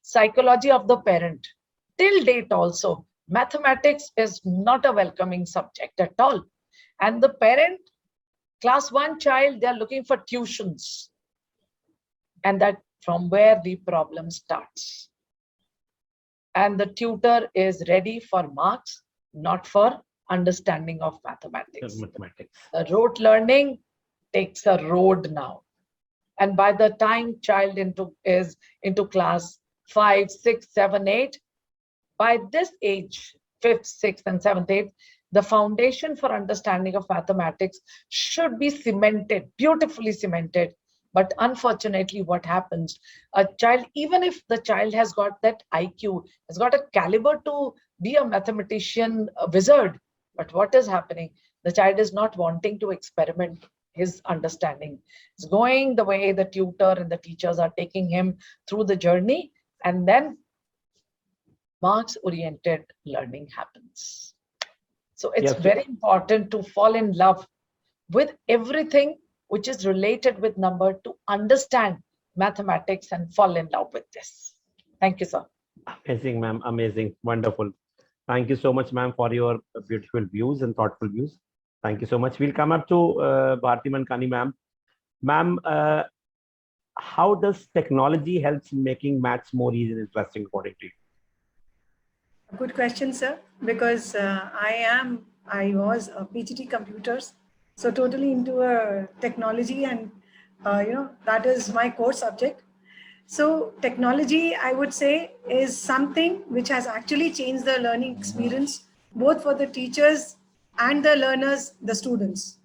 psychology of the parent. Till date also, mathematics is not a welcoming subject at all. And the parent, class 1 child, they are looking for tuitions. And that from where the problem starts. And the tutor is ready for marks, not for understanding of mathematics. The rote learning takes a road now. And by the time child is into class 5, 6, 7, 8, by this age, 5th, 6th, and 7th, 8th, the foundation for understanding of mathematics should be cemented, beautifully cemented. But unfortunately, what happens, a child, even if the child has got that IQ, has got a caliber to be a mathematician, a wizard, but what is happening? The child is not wanting to experiment his understanding. It's going the way the tutor and the teachers are taking him through the journey, and then marks-oriented learning happens. So it's very important to fall in love with everything which is related with number, to understand mathematics and fall in love with this. Thank you, sir. Amazing, ma'am. Amazing. Wonderful. Thank you so much, ma'am, for your beautiful views and thoughtful views. Thank you so much. We'll come up to Bharti Mankani, ma'am. Ma'am, how does technology helps in making maths more easy and interesting according to you? Good question, sir, because I was a PGT computers, so totally into technology, and that is my core subject. So technology, I would say, is something which has actually changed the learning experience, both for the teachers and the learners, the students.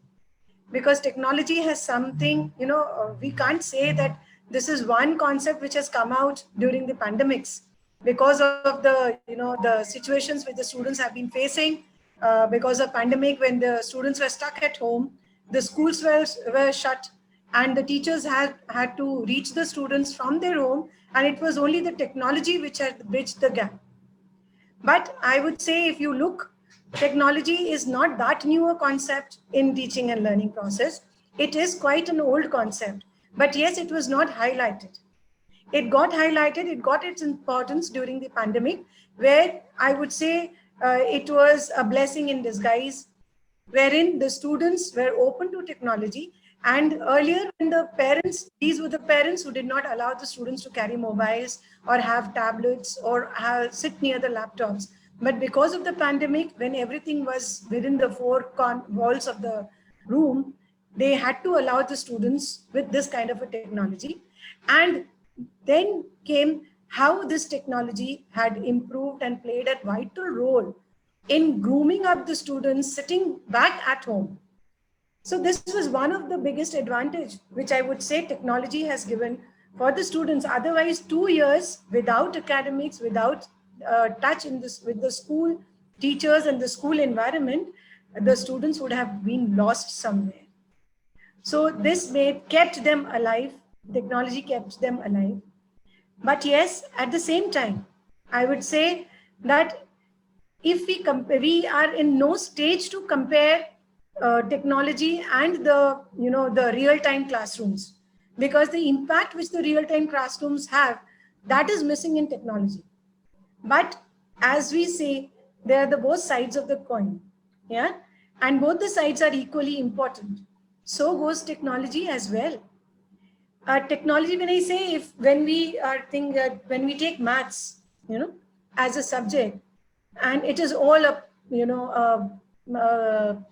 Because technology has something, we can't say that this is one concept which has come out during the pandemics because of the situations which the students have been facing because of pandemic, when the students were stuck at home, the schools were shut, and the teachers had to reach the students from their home, and it was only the technology which had bridged the gap. But I would say, if you look, technology is not that new a concept in teaching and learning process. It is quite an old concept, but yes, it was not highlighted. It got highlighted, it got its importance during the pandemic, where I would say it was a blessing in disguise, wherein the students were open to technology. And earlier, when the parents, these were the parents who did not allow the students to carry mobiles or have tablets or sit near the laptops. But because of the pandemic, when everything was within the four walls of the room, they had to allow the students with this kind of a technology. And then came how this technology had improved and played a vital role in grooming up the students sitting back at home. So this was one of the biggest advantage, which I would say technology has given for the students. Otherwise, 2 years without academics, without touch with the school teachers and the school environment, the students would have been lost somewhere. So this kept them alive. Technology kept them alive. But yes, at the same time, I would say that if we are in no stage to compare technology and the real-time classrooms, because the impact which the real-time classrooms have, that is missing in technology. But as we say, they are the both sides of the coin, yeah, and both the sides are equally important. So goes technology as well. Technology, when I say, when we take maths, as a subject, and it is all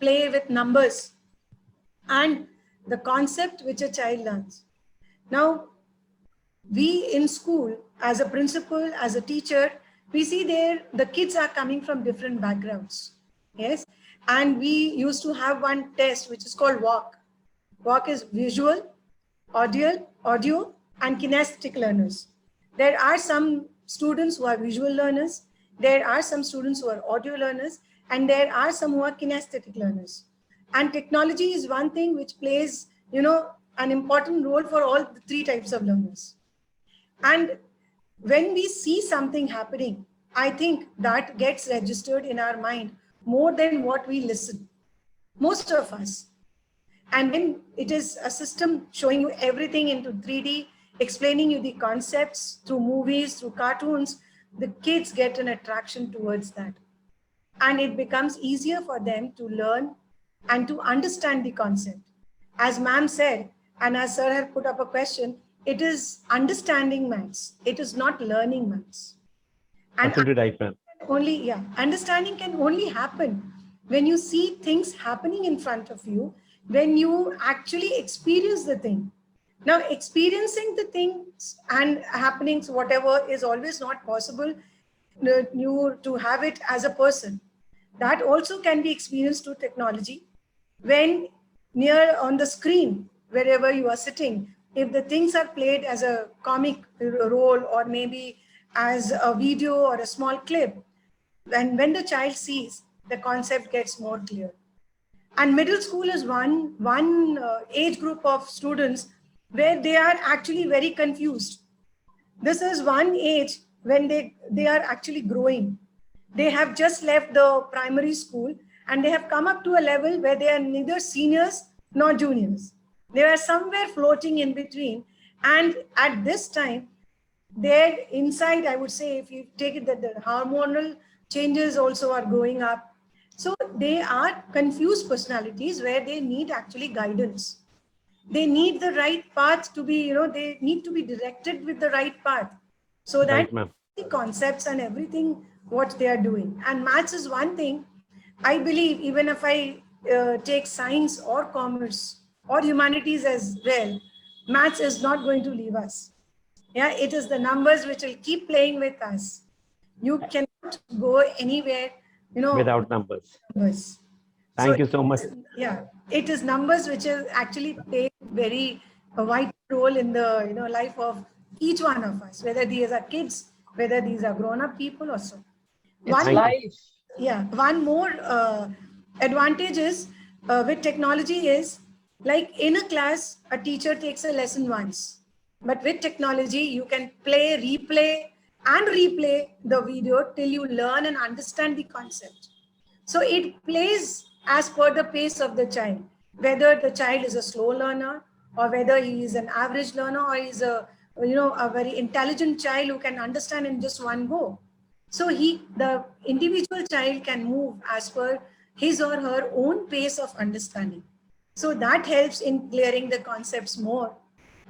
play with numbers and the concept which a child learns. Now, we in school, as a principal, as a teacher, we see the kids are coming from different backgrounds. Yes. And we used to have one test which is called walk. Walk is visual, audio, and kinesthetic learners. There are some students who are visual learners. There are some students who are audio learners, and there are some who are kinesthetic learners. And technology is one thing which plays, an important role for all the three types of learners. And when we see something happening, I think that gets registered in our mind more than what we listen, most of us. And when it is a system showing you everything into 3D, explaining you the concepts through movies, through cartoons, the kids get an attraction towards that. And it becomes easier for them to learn and to understand the concept. As ma'am said, and as sir had put up a question, it is understanding maths. It is not learning maths. And Absolutely right, ma'am. Understanding can only happen when you see things happening in front of you, when you actually experience the thing. Now, experiencing the things and happenings, whatever, is always not possible to have it as a person. That also can be experienced through technology. When near on the screen, wherever you are sitting, if the things are played as a comic role or maybe as a video or a small clip, and when the child sees, the concept gets more clear. And middle school is one age group of students where they are actually very confused. This is one age when they are actually growing. They have just left the primary school and they have come up to a level where they are neither seniors nor juniors. They are somewhere floating in between. And at this time, their inside, I would say, if you take it that the hormonal changes also are growing up. So they are confused personalities where they need actually guidance. They need the right path to be, they need to be directed with the right path so that Right, ma'am. the concepts and everything what they are doing. And maths is one thing. I believe even if I take science or commerce or humanities as well, maths is not going to leave us. Yeah, it is the numbers which will keep playing with us. You cannot go anywhere, Without numbers. numbers. Thank you so much. Yeah, it is numbers which is actually play very a vital role in the life of each one of us, whether these are kids, whether these are grown-up people or so. It's One, Thank you. life. yeah, one more advantage is with technology is like in a class, a teacher takes a lesson once, but with technology, you can play, replay, and replay the video till you learn and understand the concept. So it plays as per the pace of the child, whether the child is a slow learner or whether he is an average learner or is a a very intelligent child who can understand in just one go. So the individual child can move as per his or her own pace of understanding. So that helps in clearing the concepts more,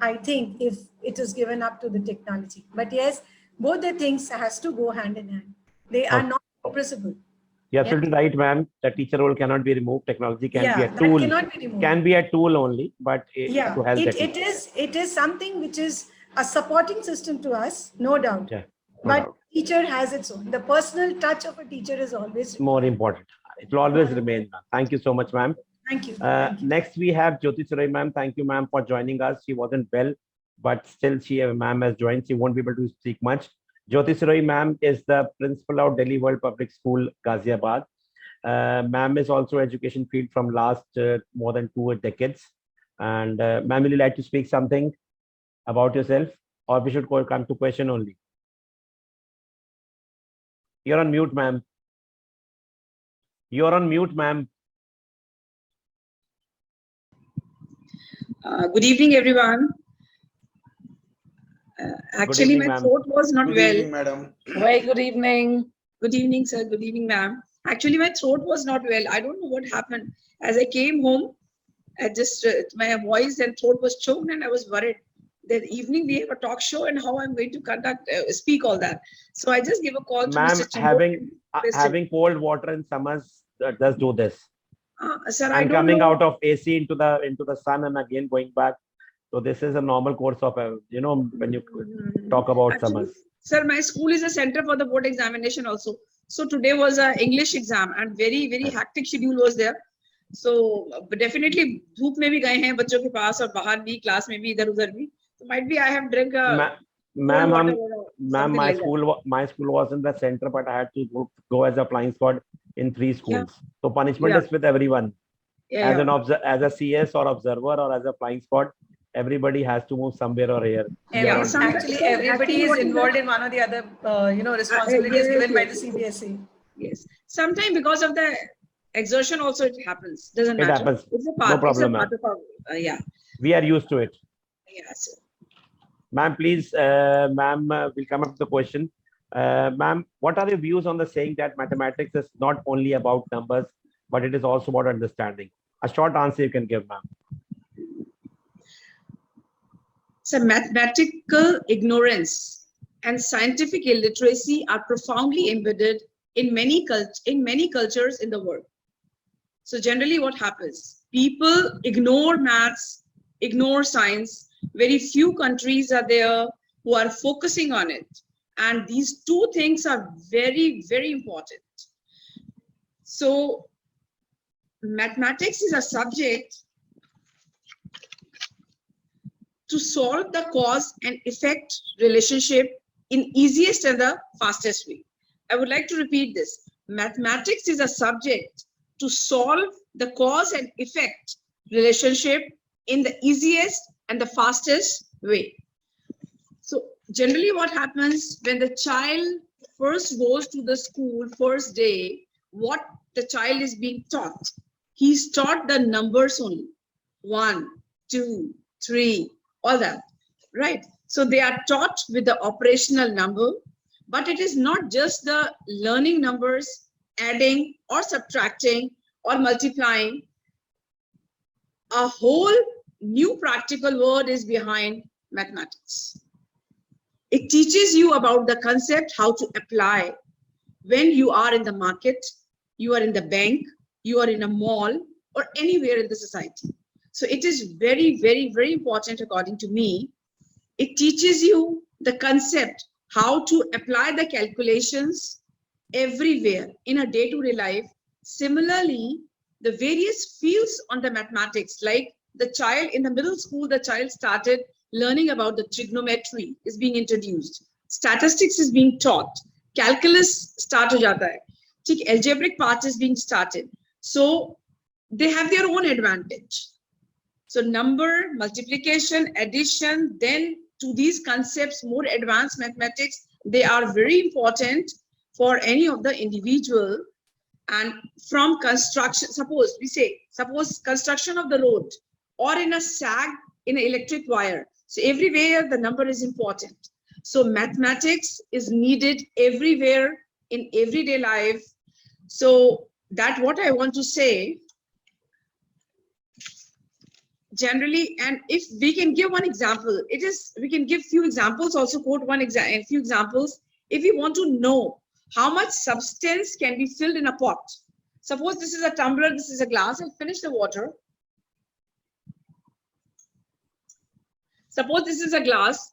I think, if it is given up to the technology. But yes, both the things has to go hand in hand. They are not separable. You're absolutely right, ma'am. The teacher role cannot be removed. Technology can be a that tool. cannot be removed. Can be a tool only, but Yeah, to help the teacher. it is something which is a supporting system to us, no doubt. Yeah, no But doubt. teacher has its own. The personal touch of a teacher is always More important. It will always remain, ma'am. Thank you so much, ma'am. Thank you. Thank you. Next, we have Jyoti Surai, ma'am. Thank you, ma'am, for joining us. She wasn't well, but still, ma'am has joined. She won't be able to speak much. Jyoti Surai, ma'am, is the principal of Delhi World Public School, Ghaziabad. Ma'am is also education field from last more than 2 decades. And ma'am, will you like to speak something about yourself, or we should come to question only? You're on mute, ma'am. You're on mute, ma'am. Good evening, everyone. Actually, evening, my ma'am. throat was not Good well. evening, madam. Very good evening. Good evening, sir. Good evening, ma'am. Actually, my throat was not well. I don't know what happened. As I came home, I just my voice and throat was choked, and I was worried. That evening we have a talk show, and how I'm going to conduct, speak all that. So I just gave a call to Ma'am, Mr. Chandhok. having cold water in summers does do this. Sir, I And don't coming know. out of AC into the sun and again going back. So this is a normal course of when you talk about Actually, summers. sir, my school is a center for the board examination also. So today was an English exam and very, very hectic schedule was there. So definitely धूप में भी गए हैं बच्चों के पास और बाहर भी class में भी इधर उधर भी. So might be I have drink a Ma'am, something my like school was in the center, but I had to go as a flying squad in 3 schools. Yeah. So punishment Yeah. is with everyone. Yeah, As a CS or observer or as a flying squad, everybody has to move somewhere or here. Yeah, Actually, everybody is involved in one or the other, responsibilities given by the CBSE. Yes. Sometimes because of the exertion also it happens. Doesn't It matter. happens. It's a part. No problem, It's a part of yeah. We are used to it. Yes. Ma'am, please, ma'am, we'll come up with the question. Ma'am, what are your views on the saying that mathematics is not only about numbers, but it is also about understanding? A short answer you can give, ma'am. So mathematical ignorance and scientific illiteracy are profoundly embedded in many cultures in the world. So generally what happens? People ignore maths, ignore science. Very few countries are there who are focusing on it. And these two things are very, very important. So mathematics is a subject to solve the cause and effect relationship in easiest and the fastest way. I would like to repeat this. Mathematics is a subject to solve the cause and effect relationship in the easiest and the fastest way. So generally what happens when the child first goes to the school first day, what the child is being taught? He's taught the numbers only. 1, 2, 3, all that. right? So they are taught with the operational number, but it is not just the learning numbers, adding or subtracting or multiplying. A whole new practical word is behind mathematics. It teaches you about the concept, how to apply when you are in the market, you are in the bank, you are in a mall, or anywhere in the society. So it is very, very, very important according to me. It teaches you the concept, how to apply the calculations everywhere in a day-to-day life. Similarly, the various fields on the mathematics, like the child in the middle school, the child started learning about the trigonometry is being introduced. Statistics is being taught. Calculus start ho jata hai. Algebraic part is being started. So they have their own advantage. So number, multiplication, addition, then to these concepts, more advanced mathematics, they are very important for any of the individual. And from construction, suppose construction of the road or in a sag in an electric wire. So everywhere the number is important. So mathematics is needed everywhere in everyday life. So that's what I want to say. Generally, and if we can give one example, we can give few examples, also quote a few examples. If we want to know how much substance can be filled in a pot. Suppose this is a tumbler, this is a glass, and finish the water. Suppose this is a glass,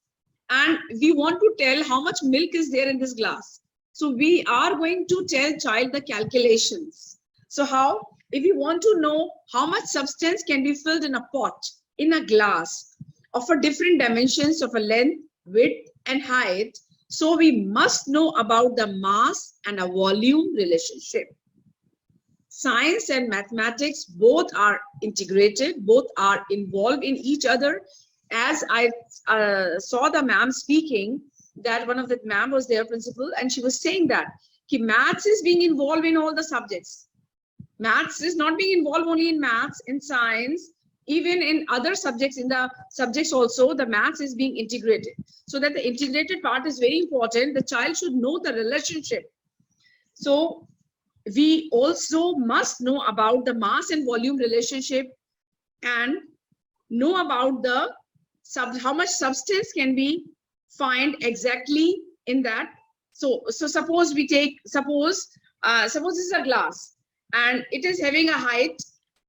and we want to tell how much milk is there in this glass. So we are going to tell child the calculations. So how? If you want to know how much substance can be filled in a pot, in a glass, of a different dimensions of a length, width, and height, so we must know about the mass and a volume relationship. Science and mathematics both are integrated, both are involved in each other. As I saw the ma'am speaking, that one of the ma'am was their principal, and she was saying that maths is being involved in all the subjects. Maths is not being involved only in maths, in science, even in other subjects, in the subjects also, the maths is being integrated. So that the integrated part is very important. The child should know the relationship. So we also must know about the mass and volume relationship and know about the how much substance can be find exactly in that. So suppose we take, suppose this is a glass and it is having a height,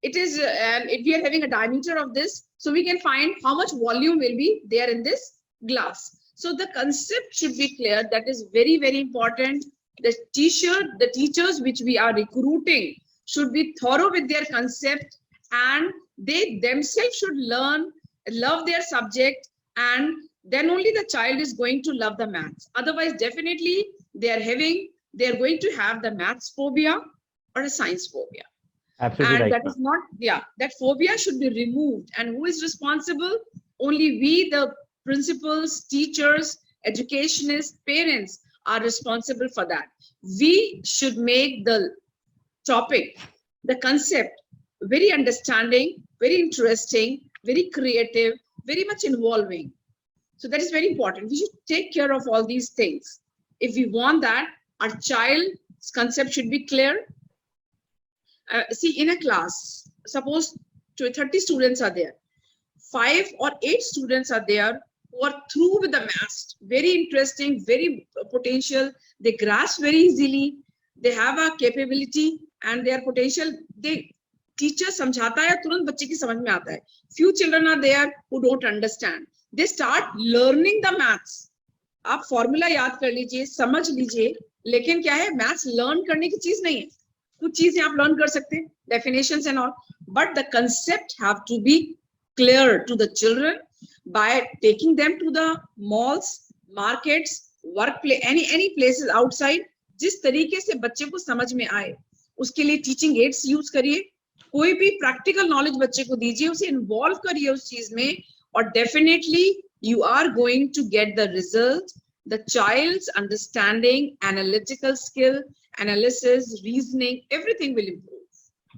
it is, and if we are having a diameter of this, so we can find how much volume will be there in this glass. So the concept should be clear. That is very, very important. The teachers which we are recruiting should be thorough with their concept, and they themselves should learn, love their subject, and then only the child is going to love the maths. Otherwise, definitely they are going to have the maths phobia or a science phobia. Absolutely and right, that is not, that phobia should be removed. And who is responsible? Only we, the principals, teachers, educationists, parents are responsible for that. We should make the topic, the concept, very understanding, very interesting, very creative, very much involving. So that is very important. We should take care of all these things. If we want that, our child's concept should be clear. See, in a class, suppose 30 students are there, 5 or 8 students are there who are through with the maths, very interesting, very potential, they grasp very easily, they have a capability and their potential, they teacher samjhata hai, turant bacche ki samajh mein aata hai. Few children are there who don't understand. They start learning the maths. आप formula याद कर लीजिए, समझ लीजिए, लेकिन क्या है, maths learn करने की चीज नहीं है. कुछ चीजें आप लर्न कर सकते हैं, definitions and all, but the concept have to be clear to the children by taking them to the malls, markets, workplace, any places outside. जिस तरीके से बच्चे को समझ में आए, उसके लिए टीचिंग एड्स यूज करिए, कोई भी प्रैक्टिकल नॉलेज बच्चे को दीजिए, उसे इन्वॉल्व करिए उस चीज में, और definitely you are going to get the result. The child's understanding, analytical skill, analysis, reasoning, everything will improve.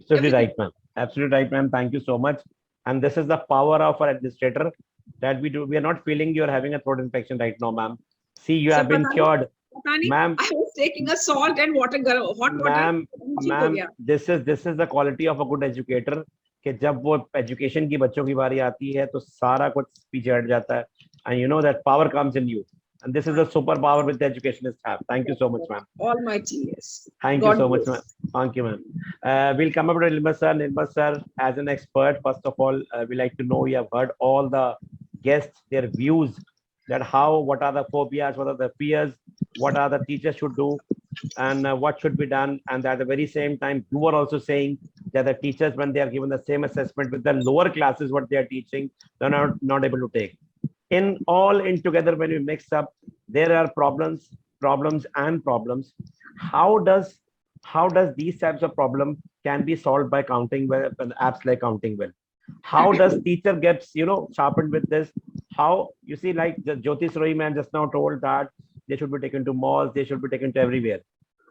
Absolutely right, ma'am. Absolutely right, ma'am. Thank you so much. And this is the power of our administrator. that we are not feeling you're having a throat infection right now, ma'am. See, you So, have been cured. पता नहीं, Ma'am, I was taking a salt and water, hot water. ma'am, ठीक हो ma'am, गया. this is the quality of a good educator कि जब वो education की बच्चों की बारी आती है तो सारा कुछ पीछे हट जाता है, and you know that power comes in you, and this is the superpower which the educationists have. Thank you so much, ma'am. Almighty, yes. Thank God you so much, bless. ma'am. Thank you, ma'am. We'll come up to Nirmal sir. Nirmal sir, as an expert, first of all, we like to know, you have heard all the guests, their views, that what are the phobias, what are the fears, what are the teachers should do, and what should be done. And at the very same time, you were also saying that the teachers, when they are given the same assessment with the lower classes, what they are teaching, they're not able to take. In together, when we mix up, there are problems. How does these types of problem can be solved by counting well, apps like Counting Well? How does teacher gets sharpened with this? How, you see, like the Jyoti Suroi ma'am just now told that they should be taken to malls, they should be taken to everywhere.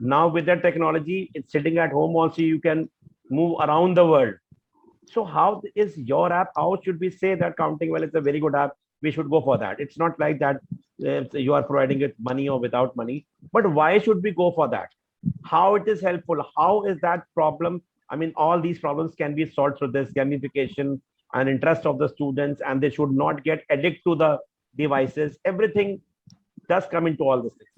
Now with that technology, it's sitting at home also, you can move around the world. So how is your app? How should we say that Counting Well is a very good app? We should go for that. It's not like that you are providing it money or without money, but why should we go for that? How it is helpful? How is that problem? I mean, all these problems can be solved through this gamification and interest of the students, and they should not get addicted to the devices. Everything does come into all these things.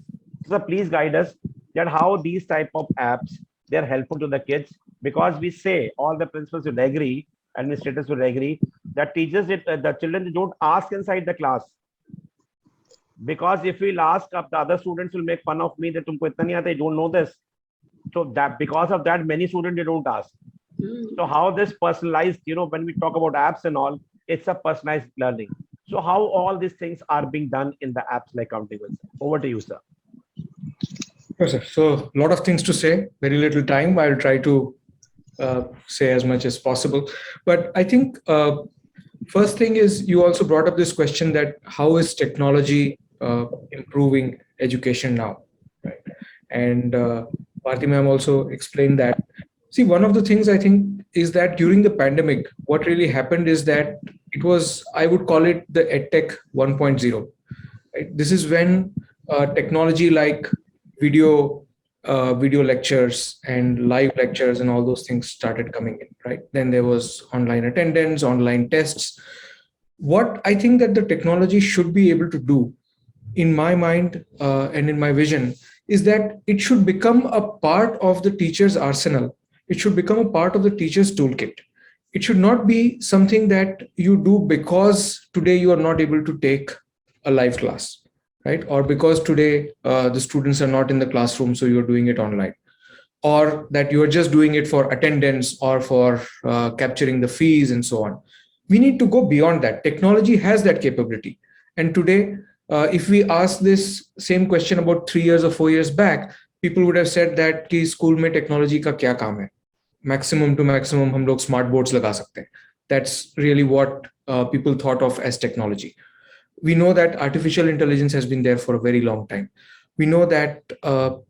So please guide us that how these type of apps, they're helpful to the kids, because we say all the principals will agree, administrators will agree that teachers, the children don't ask inside the class, because if we'll ask, the other students will make fun of me that tumko itna nahi aata, you don't know this. So that because of that, many students, they don't ask. So how this personalized, when we talk about apps and all, it's a personalized learning. So how all these things are being done in the apps like Counting Well? Over to you, sir. Yes, sir. So a lot of things to say, very little time. I'll try to say as much as possible. But I think first thing is, you also brought up this question that how is technology improving education now, right? And Bharti ma'am also explained that. See, one of the things I think is that during the pandemic, what really happened is that it was, I would call it the EdTech 1.0. Right? This is when technology like video lectures and live lectures and all those things started coming in, right? Then there was online attendance, online tests. What I think that the technology should be able to do, in my mind and in my vision, is that it should become a part of the teacher's arsenal. It should become a part of the teacher's toolkit. It should not be something that you do because today you are not able to take a live class, right? Or because today the students are not in the classroom, so you're doing it online. Or that you're just doing it for attendance or for capturing the fees and so on. We need to go beyond that. Technology has that capability. And today, if we ask this same question about 3 years or 4 years back, people would have said that ki school mein technology ka kya kaam hai? Maximum to maximum hum log smart boards laga sakte hain. That's really what people thought of as technology. We know that artificial intelligence has been there for a very long time. We know that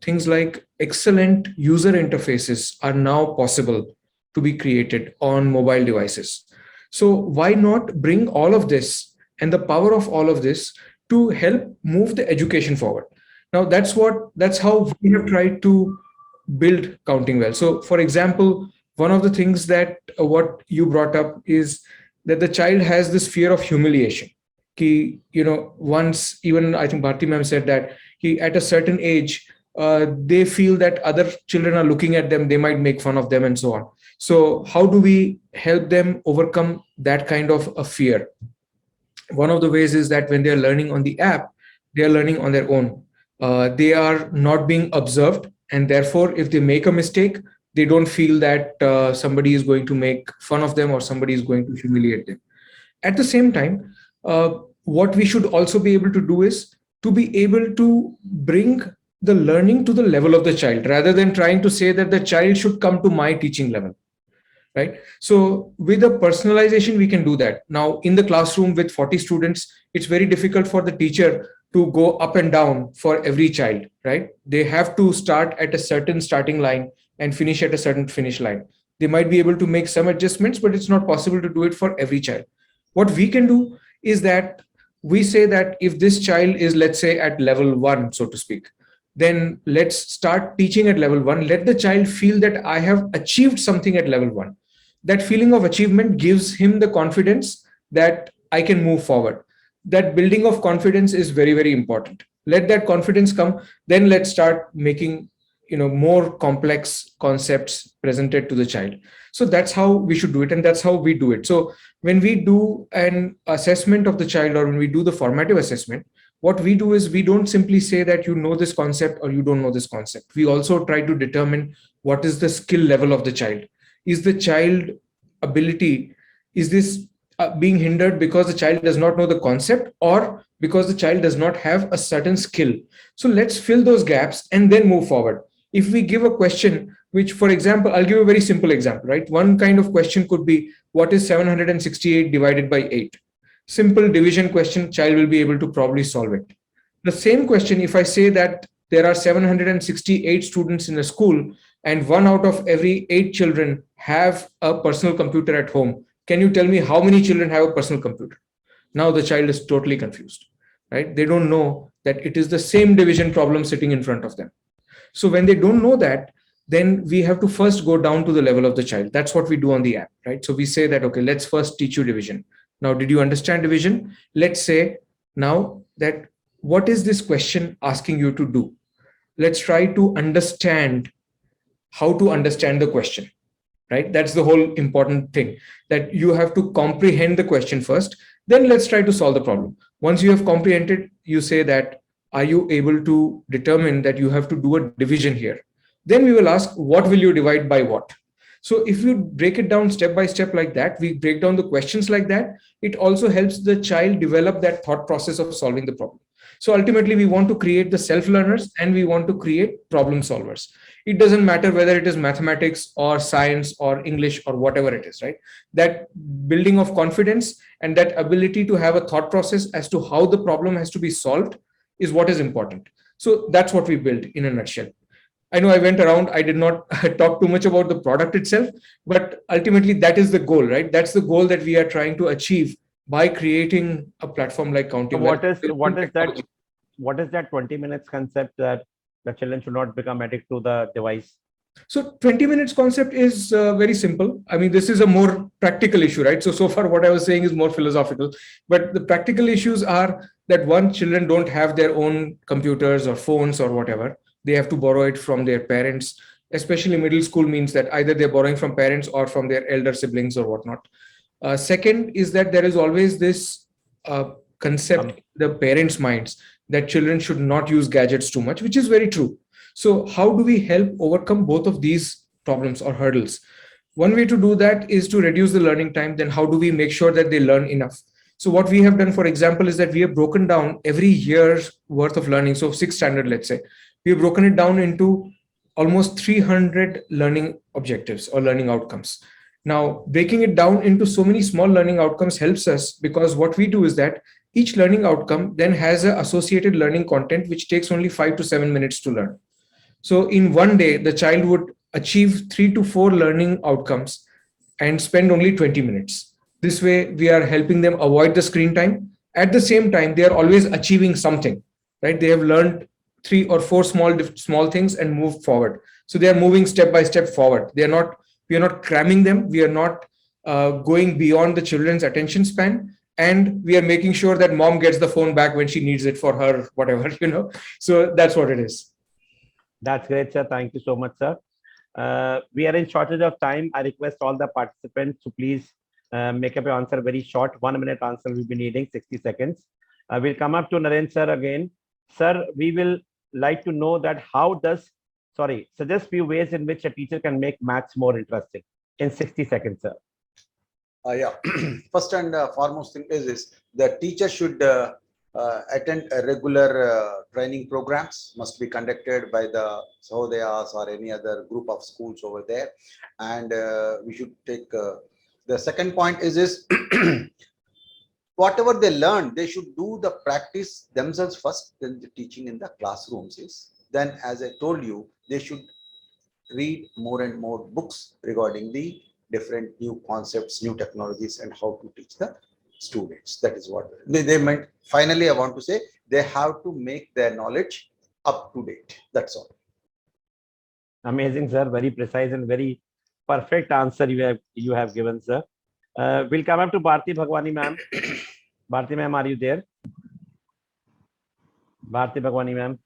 things like excellent user interfaces are now possible to be created on mobile devices. So why not bring all of this and the power of all of this to help move the education forward? Now that's how we have tried to build Counting Well. So for example, one of the things that what you brought up is that the child has this fear of humiliation. Once, even I think Bharti ma'am said that at a certain age, they feel that other children are looking at them, they might make fun of them and so on. So how do we help them overcome that kind of a fear? One of the ways is that when they're learning on the app, they are learning on their own. They are not being observed, and therefore if they make a mistake, they don't feel that somebody is going to make fun of them or somebody is going to humiliate them. At the same time, what we should also be able to do is to be able to bring the learning to the level of the child, rather than trying to say that the child should come to my teaching level, right? So with a personalization, we can do that. Now in the classroom with 40 students, it's very difficult for the teacher to go up and down for every child, right? They have to start at a certain starting line and finish at a certain finish line. They might be able to make some adjustments, but it's not possible to do it for every child. What we can do is that we say that if this child is, let's say, at level 1, so to speak, then let's start teaching at level 1. Let the child feel that I have achieved something at level 1. That feeling of achievement gives him the confidence that I can move forward. That building of confidence is very, very important. Let that confidence come, then let's start making more complex concepts presented to the child. So that's how we should do it, and that's how we do it. So when we do an assessment of the child, or when we do the formative assessment, what we do is we don't simply say that you know this concept or you don't know this concept. We also try to determine what is the skill level of the child. Is the child ability, is this being hindered because the child does not know the concept, or because the child does not have a certain skill? So let's fill those gaps and then move forward. If we give a question, which, for example, I'll give a very simple example, right? One kind of question could be, what is 768 divided by 8? Simple division question, child will be able to probably solve it. The same question, if I say that there are 768 students in a school and 1 out of every 8 children have a personal computer at home, can you tell me how many children have a personal computer? Now the child is totally confused, right? They don't know that it is the same division problem sitting in front of them. So when they don't know that, then we have to first go down to the level of the child. That's what we do on the app, right? So we say that, okay, let's first teach you division. Now, did you understand division? Let's say now that, what is this question asking you to do? Let's try to understand how to understand the question, right? That's the whole important thing, that you have to comprehend the question first, then let's try to solve the problem. Once you have comprehended, you say that, are you able to determine that you have to do a division here? Then we will ask, what will you divide by what? So if you break it down step by step like that, we break down the questions like that, it also helps the child develop that thought process of solving the problem. So ultimately, we want to create the self-learners and we want to create problem solvers. It doesn't matter whether it is mathematics or science or English or whatever it is, right? That building of confidence and that ability to have a thought process as to how the problem has to be solved is what is important. So that's what we built in a nutshell. I know I went around, I did not talk too much about the product itself, but ultimately that is the goal, right? That's the goal that we are trying to achieve by creating a platform like Counting. What is that 20 minutes concept that the children should not become addicted to the device? So 20 minutes concept is very simple. I mean, this is a more practical issue, right? So far what I was saying is more philosophical, but the practical issues are that, one, children don't have their own computers or phones or whatever. They have to borrow it from their parents. Especially middle school means that either they're borrowing from parents or from their elder siblings or whatnot. Second is that there is always this concept in the parents' minds that children should not use gadgets too much, which is very true. So how do we help overcome both of these problems or hurdles? One way to do that is to reduce the learning time. Then how do we make sure that they learn enough? So what we have done, for example, is that we have broken down every year's worth of learning. So 6th standard, let's say, we have broken it down into almost 300 learning objectives or learning outcomes. Now, breaking it down into so many small learning outcomes helps us, because what we do is that each learning outcome then has an associated learning content, which takes only 5 to 7 minutes to learn. So in one day, the child would achieve 3 to 4 learning outcomes and spend only 20 minutes. This way, we are helping them avoid the screen time. At the same time, they are always achieving something, right? They have learned 3 or 4 small things and moved forward. So they are moving step by step forward. We are not cramming them. We are not going beyond the children's attention span. And we are making sure that mom gets the phone back when she needs it for her, whatever, So that's what it is. That's great, sir. Thank you so much, sir. We are in shortage of time. I request all the participants to please make up your answer very short. 1 minute answer we'll be needing, 60 seconds. We'll come up to Naren sir again. Sir, we will like to know that suggest few ways in which a teacher can make maths more interesting in 60 seconds, sir. Yeah. First and foremost thing is the teacher should attend a regular training programs, must be conducted by the Sahodayas or any other group of schools over there. And we should take the second point is whatever they learn, they should do the practice themselves first, then the teaching in the classrooms is. Then, as I told you, they should read more and more books regarding the different new concepts, new technologies, and how to teach the students. That is what they meant. Finally, I want to say they have to make their knowledge up to date. That's all. Amazing, sir. Very precise and very perfect answer you have given, sir. We'll come up to Bharti Bhagwani, ma'am. Bharti, ma'am, are you there? Bharti Bhagwani, ma'am.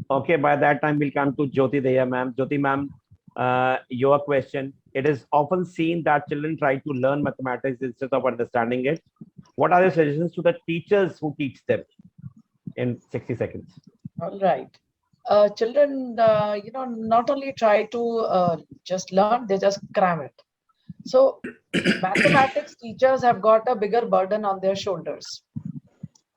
Okay, by that time we'll come to Jyoti Deya, ma'am. Jyoti, ma'am, your question. It is often seen that children try to learn mathematics instead of understanding it. What are your suggestions to the teachers who teach them? In 60 seconds. All right. Children, not only try to just learn, they just cram it. So mathematics teachers have got a bigger burden on their shoulders.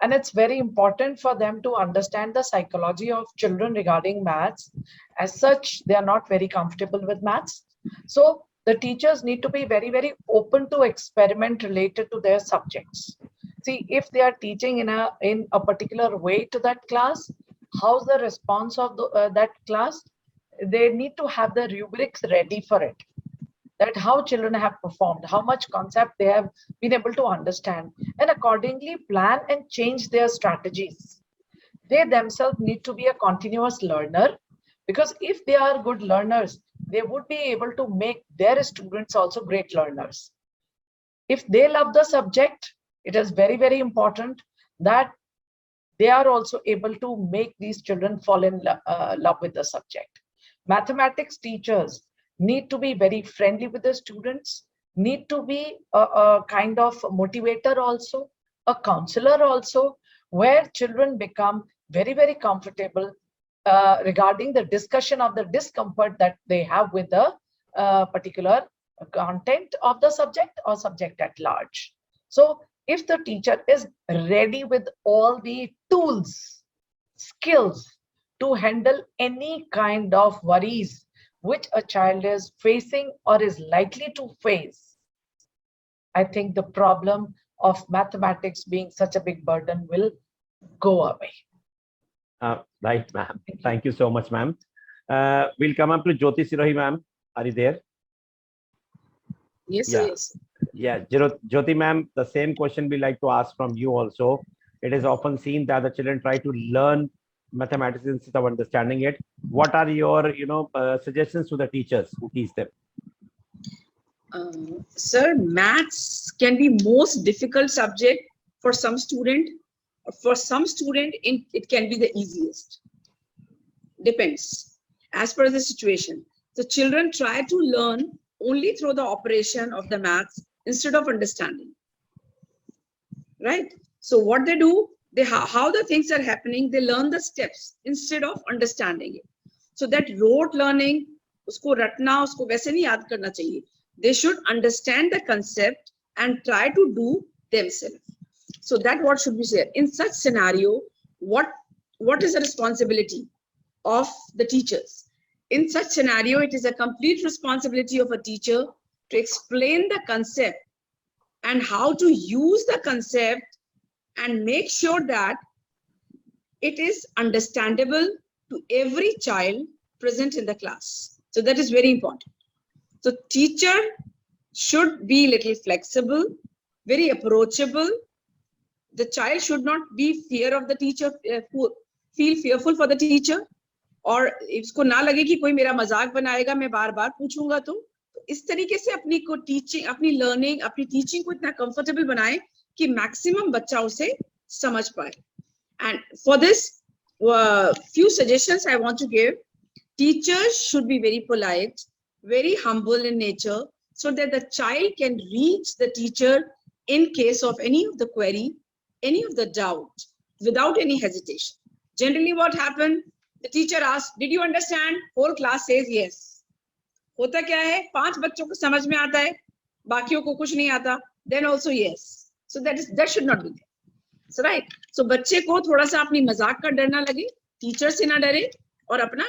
And it's very important for them to understand the psychology of children regarding maths. As such, they are not very comfortable with maths. So the teachers need to be very, very open to experiment related to their subjects. See, if they are teaching in a particular way to that class, how's the response of that class? They need to have the rubrics ready for it. That how children have performed, how much concept they have been able to understand, and accordingly plan and change their strategies. They themselves need to be a continuous learner, because if they are good learners, they would be able to make their students also great learners. If they love the subject, it is very, very important that they are also able to make these children fall in love with the subject. Mathematics teachers need to be very friendly with the students, need to be a kind of motivator also, a counselor also, where children become very, very comfortable regarding the discussion of the discomfort that they have with the particular content of the subject or subject at large. So if the teacher is ready with all the tools, skills to handle any kind of worries which a child is facing or is likely to face, I think the problem of mathematics being such a big burden will go away. Right, ma'am. Thank you so much, ma'am. We'll come up to Jyoti Sirohi, ma'am. Are you there? Yes, sir, yes. Yeah, Jyoti, ma'am, the same question we like to ask from you also. It is often seen that the children try to learn mathematics instead of understanding it. What are your, suggestions to the teachers who teach them? Sir, maths can be most difficult subject for some student. For some student, it can be the easiest. Depends. As per the situation. The children try to learn only through the operation of the maths instead of understanding. Right? So what they do, how the things are happening, they learn the steps instead of understanding it. So that rote learning, usko ratna, usko वैसे नहीं याद करना चाहिए. They should understand the concept and try to do themselves. So that what should be said. In such scenario, what is the responsibility of the teachers? In such scenario, it is a complete responsibility of a teacher to explain the concept and how to use the concept and make sure that it is understandable to every child present in the class. So that is very important. So teacher should be little flexible, very approachable. The child should not be fear of the teacher, feel fearful for the teacher, और इसको ना लगे कि कोई मेरा मजाक बनाएगा, मैं बार बार पूछूंगा. तो इस तरीके से अपनी को टीचिंग, अपनी लर्निंग, अपनी टीचिंग को इतना कंफर्टेबल बनाए कि मैक्सिमम बच्चा उसे समझ पाए. And for this, few suggestions I want to give. Teachers should be very polite, very humble in nature, so that the child can reach the teacher in case of any of the query, any of the doubt, without any hesitation. Generally what happened, the teacher asks, did you understand? Whole class says yes. होता क्या है, 5 बच्चों को समझ में आता है, बाकियों को कुछ नहीं आता, then also yes. So that should not be there. So right. So बच्चे को थोड़ा सा अपनी मजाक का डर ना लगे, टीचर से ना डरे और अपना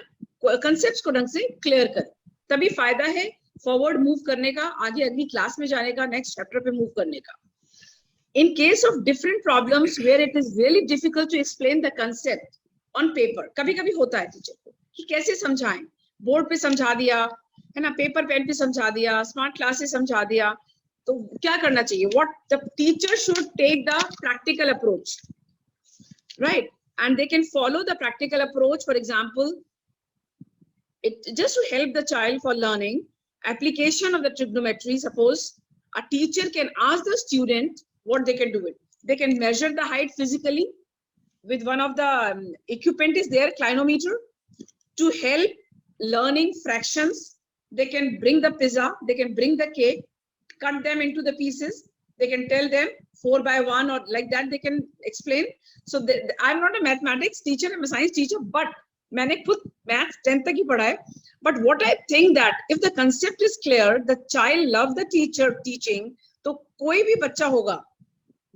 concepts को ढंग से clear करे. तभी फायदा है forward move करने का, आगे अगली क्लास में जाने का, next chapter पे move करने का. In case of different problems where it is really difficult to explain the concept on paper, कभी-कभी होता है टीचर को कि कैसे समझाएं, बोर्ड पे समझा दिया, है ना, पेपर पेन पे समझा दिया, स्मार्ट क्लासेस समझा दिया, तो क्या करना चाहिए? What the teacher should take the practical approach, right? And they can follow the practical approach. For example, it just to help the child for learning application of the trigonometry. Suppose a teacher can ask the student what they can do it. They can measure the height physically with one of the equipment is there, clinometer, to help learning fractions. They can bring the pizza, they can bring the cake, cut them into the pieces. They can tell them 4 by 1 or like that. They can explain. So I'm not a mathematics teacher, I'm a science teacher, but मैंने खुद maths 10th तक ही पढ़ा है. But what I think that if the concept is clear, the child love the teacher teaching, तो कोई भी बच्चा होगा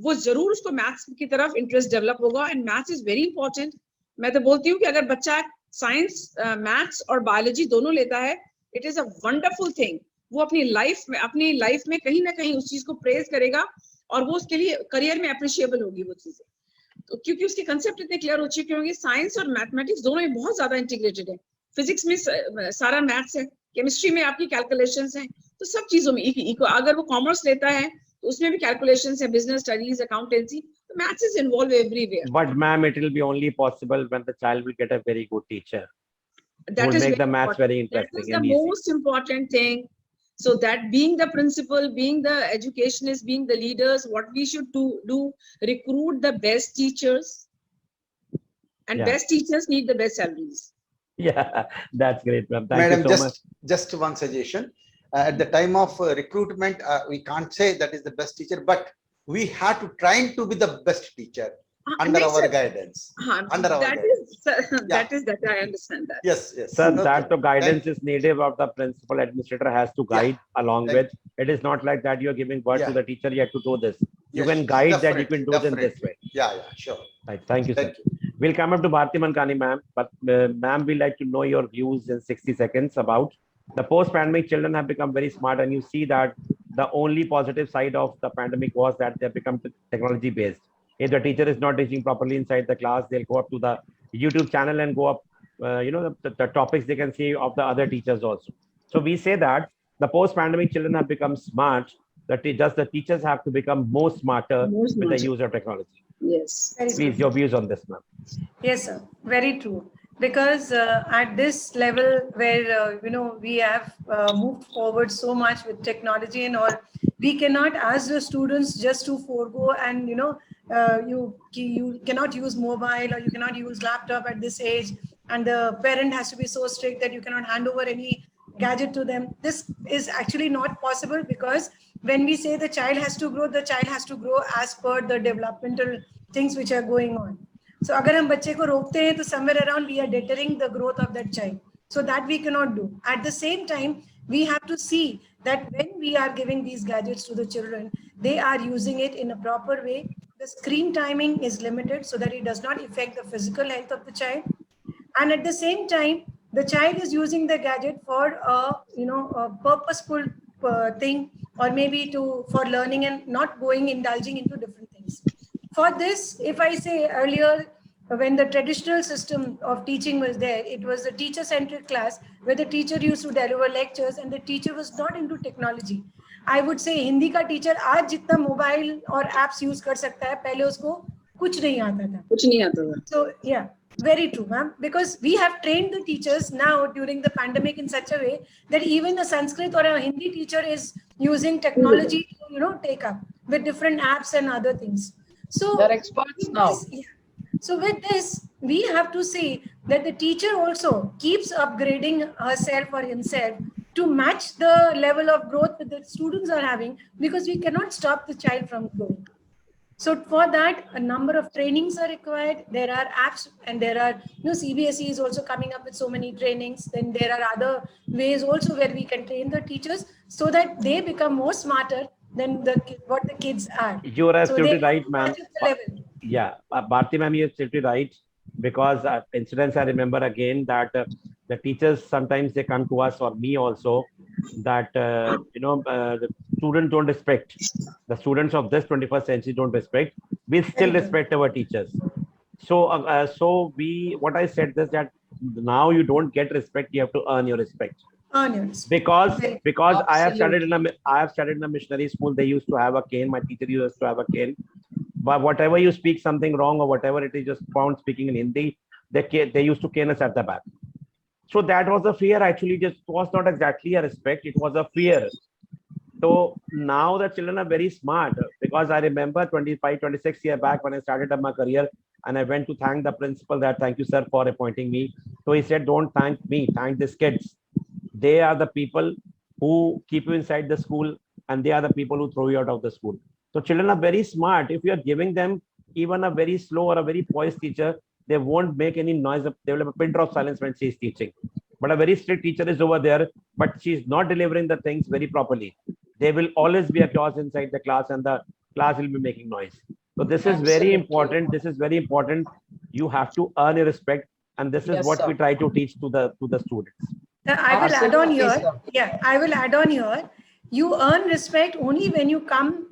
वो जरूर उसको मैथ्स की तरफ इंटरेस्ट डेवलप होगा. And maths is very important. मैं तो बोलती हूँ कि अगर बच्चा साइंस, मैथ्स और बायोलॉजी दोनों लेता है, it is a wonderful thing. वो अपनी लाइफ में कहीं ना कहीं उस चीज को प्रेज करेगा और वो उसके लिए करियर में अप्रिशिएबल होगी वो चीजें. तो क्योंकि उसके कंसेप्ट इतने क्लियर हो चुके होंगे. साइंस और मैथमेटिक्स दोनों में बहुत ज्यादा इंटीग्रेटेड है. फिजिक्स में सारा मैथ्स है, केमिस्ट्री में आपकी कैलकुलेशंस हैं, तो सब चीजों में अगर वो कॉमर्स लेता है तो उसमें भी कैलकुलेशंस है, बिजनेस स्टडीज, अकाउंटेंसी, तो maths is involve everywhere. But ma'am, it will be only possible when the child will get a very good teacher. That Will is make the maths very that interesting is the and easy. most important thing. So that being the principal, being the educationist, being the leaders, what we should do recruit the best teachers, and Yeah. best teachers need the best salaries. Yeah, that's great, ma'am. Thank Madam, you so much. just one suggestion. At the time of recruitment, we can't say that is the best teacher, but we have to try to be the best teacher under Next, our guidance. Under our guidance. That I understand that. Yes, yes. Sir, Okay. that the guidance Thank is needed of the principal administrator has to guide along Thank with. It is not like that you're giving word to Yeah. the teacher, you have to do this. You Yes, can guide that you definitely, can do it in this way. definitely. Yeah, sure. Right. Thank you, sir. Thank you. We'll come up to Bharti Mankani, ma'am. But ma'am, we like to know your views in 60 seconds about the post-pandemic children have become very smart, and you see that the only positive side of the pandemic was that they have become technology-based. If the teacher is not teaching properly inside the class, they'll go up to the YouTube channel and go up, the topics they can see of the other teachers also. So we say that the post-pandemic children have become smart. That just the teachers have to become more smarter with the use of technology. Yes. Please, your views on this, ma'am. Yes, sir. Very true. Because at this level where we have moved forward so much with technology and all, we cannot ask the students just to forego and you cannot use mobile or you cannot use laptop at this age, and the parent has to be so strict that you cannot hand over any gadget to them. This is actually not possible, because when we say the child has to grow, the child has to grow as per the developmental things which are going on. So अगर हम बच्चे को रोकते हैं तो somewhere around we are deterring the growth of that child. So that we cannot do. At the same time, we have to see that when we are giving these gadgets to the children, they are using it in a proper way. The screen timing is limited so that it does not affect the physical health of the child. And at the same time, the child is using the gadget for a purposeful thing, or maybe for learning and not indulging into different things. For this, if I say earlier, when the traditional system of teaching was there, it was a teacher-centric class where the teacher used to deliver lectures and the teacher was not into technology. I would say Hindi का teacher आज जितना mobile और apps use कर सकता है, पहले उसको कुछ नहीं आता था. कुछ नहीं आता था. So yeah, very true, ma'am. Because we have trained the teachers now during the pandemic in such a way that even a Sanskrit or a Hindi teacher is using technology to take up with different apps and other things. So They're experts now. So with this, we have to see that the teacher also keeps upgrading herself or himself to match the level of growth that the students are having, because we cannot stop the child from growing. So for that, a number of trainings are required. There are apps, and there are, CBSE is also coming up with so many trainings. Then there are other ways also where we can train the teachers so that they become more smarter than what the kids are. You are absolutely right, ma'am. Yeah, Bharti ma'am, you're absolutely right. Because incidents, I remember again that the teachers, sometimes they come to us or me also, that, the students don't respect. The students of this 21st century don't respect. We still respect our teachers. So, what I said is that now you don't get respect, you have to earn your respect. Earn your respect. Because Very- I have studied in a missionary school. They used to have a cane. My teacher used to have a cane. But whatever you speak something wrong or whatever it is, just found speaking in Hindi, they used to cane us at the back. So that was a fear. Actually, just was not exactly a respect. It was a fear. So now the children are very smart, because I remember 25, 26 years back when I started my career, and I went to thank the principal that thank you, sir, for appointing me. So he said, don't thank me, thank these kids. They are the people who keep you inside the school, and they are the people who throw you out of the school. So children are very smart. If you are giving them even a very slow or a very poised teacher, they won't make any noise. They will have a pin drop silence when she is teaching. But a very strict teacher is over there, but she is not delivering the things very properly. There will always be a chaos inside the class, and the class will be making noise. So this is very important. This is very important. You have to earn a respect, and this is Yes, what sir. we try to teach to the students. I will add on Absolutely, here. sir. Yeah, I will add on here. You earn respect only when you come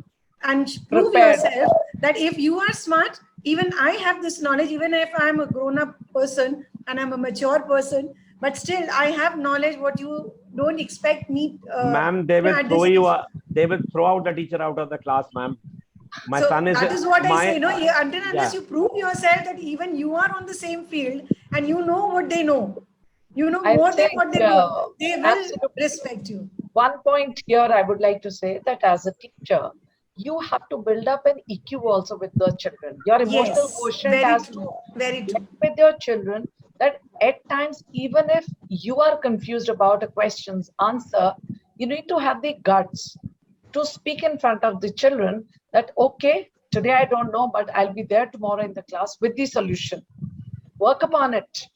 and prove Prepared. yourself that if you are smart, even I have this knowledge, even if I'm a grown-up person and I'm a mature person, but still I have knowledge what you don't expect me. Ma'am, they will at throw this you. age. They will throw out the teacher out of the class, ma'am. My So son is. that is what I my, say. No, until unless yeah. you prove yourself that even you are on the same field and you know what they know, you know I more than think, what they know, they will absolutely. respect you. One point here I would like to say that as a teacher, you have to build up an EQ also with the children. Your emotional Yes, quotient very has true. to Very true. connect with your children, that at times, even if you are confused about a question's answer, you need to have the guts to speak in front of the children that, okay, today I don't know, but I'll be there tomorrow in the class with the solution. Work upon it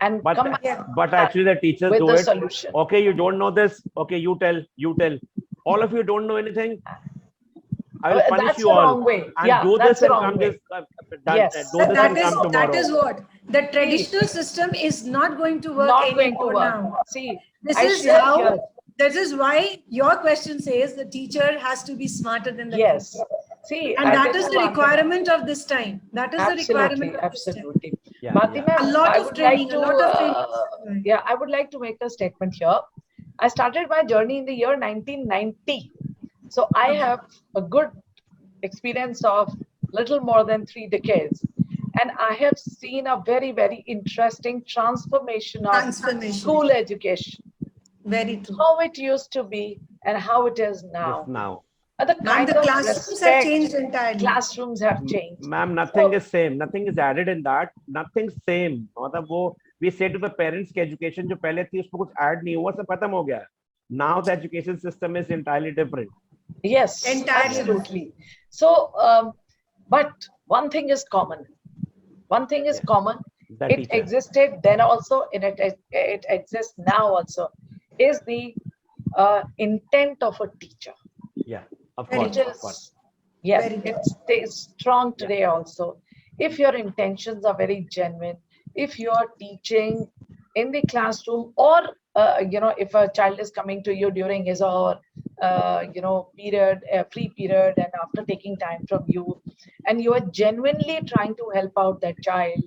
and But come Yeah. actually the teachers with do the it. solution. Okay, you don't know this. Okay, you tell. All of you don't know anything. I will punish That's you the all. wrong way. And Yeah, do that's this the and wrong come way. this. Yes. Do But this and come that tomorrow. is what the traditional system is not going to work Not going to anymore work. now. See, This I is share how. here. This is why your question says the teacher has to be smarter than the Yes. kids. See, And I that tell is you the one thing. requirement of this time. That is the requirement Absolutely, of this time. absolutely. Yeah, Bharti yeah. ma'am, A lot I of would training, like a to, lot of training. yeah, I would like to make a statement here. I started my journey in the year 1990. So I have a good experience of little more than 3 decades. And I have seen a very, very interesting transformation of Transformation. school education. Very true. How it used to be and how it is Yes, now. now. And the And kind the of classrooms have respect changed entirely. classrooms have changed. Ma'am, nothing So, is same. Nothing is added in that. Nothing same. मतलब वो we say to the parents कि education जो पहले थी उसमें कुछ add नहीं हुआ, सब खत्म हो गया. Now the education system is entirely different. yes, Entirely absolutely. So, but one thing is common. One thing is Yes. common. The It teacher. existed then also, and it exists now also. Is the intent of a teacher, Yeah, of Very course, which of course. is, yes, Very true. it stays strong today also. If your intentions are very genuine, if you are teaching in the classroom, or if a child is coming to you during his or period, free period, and after taking time from you, and you are genuinely trying to help out that child,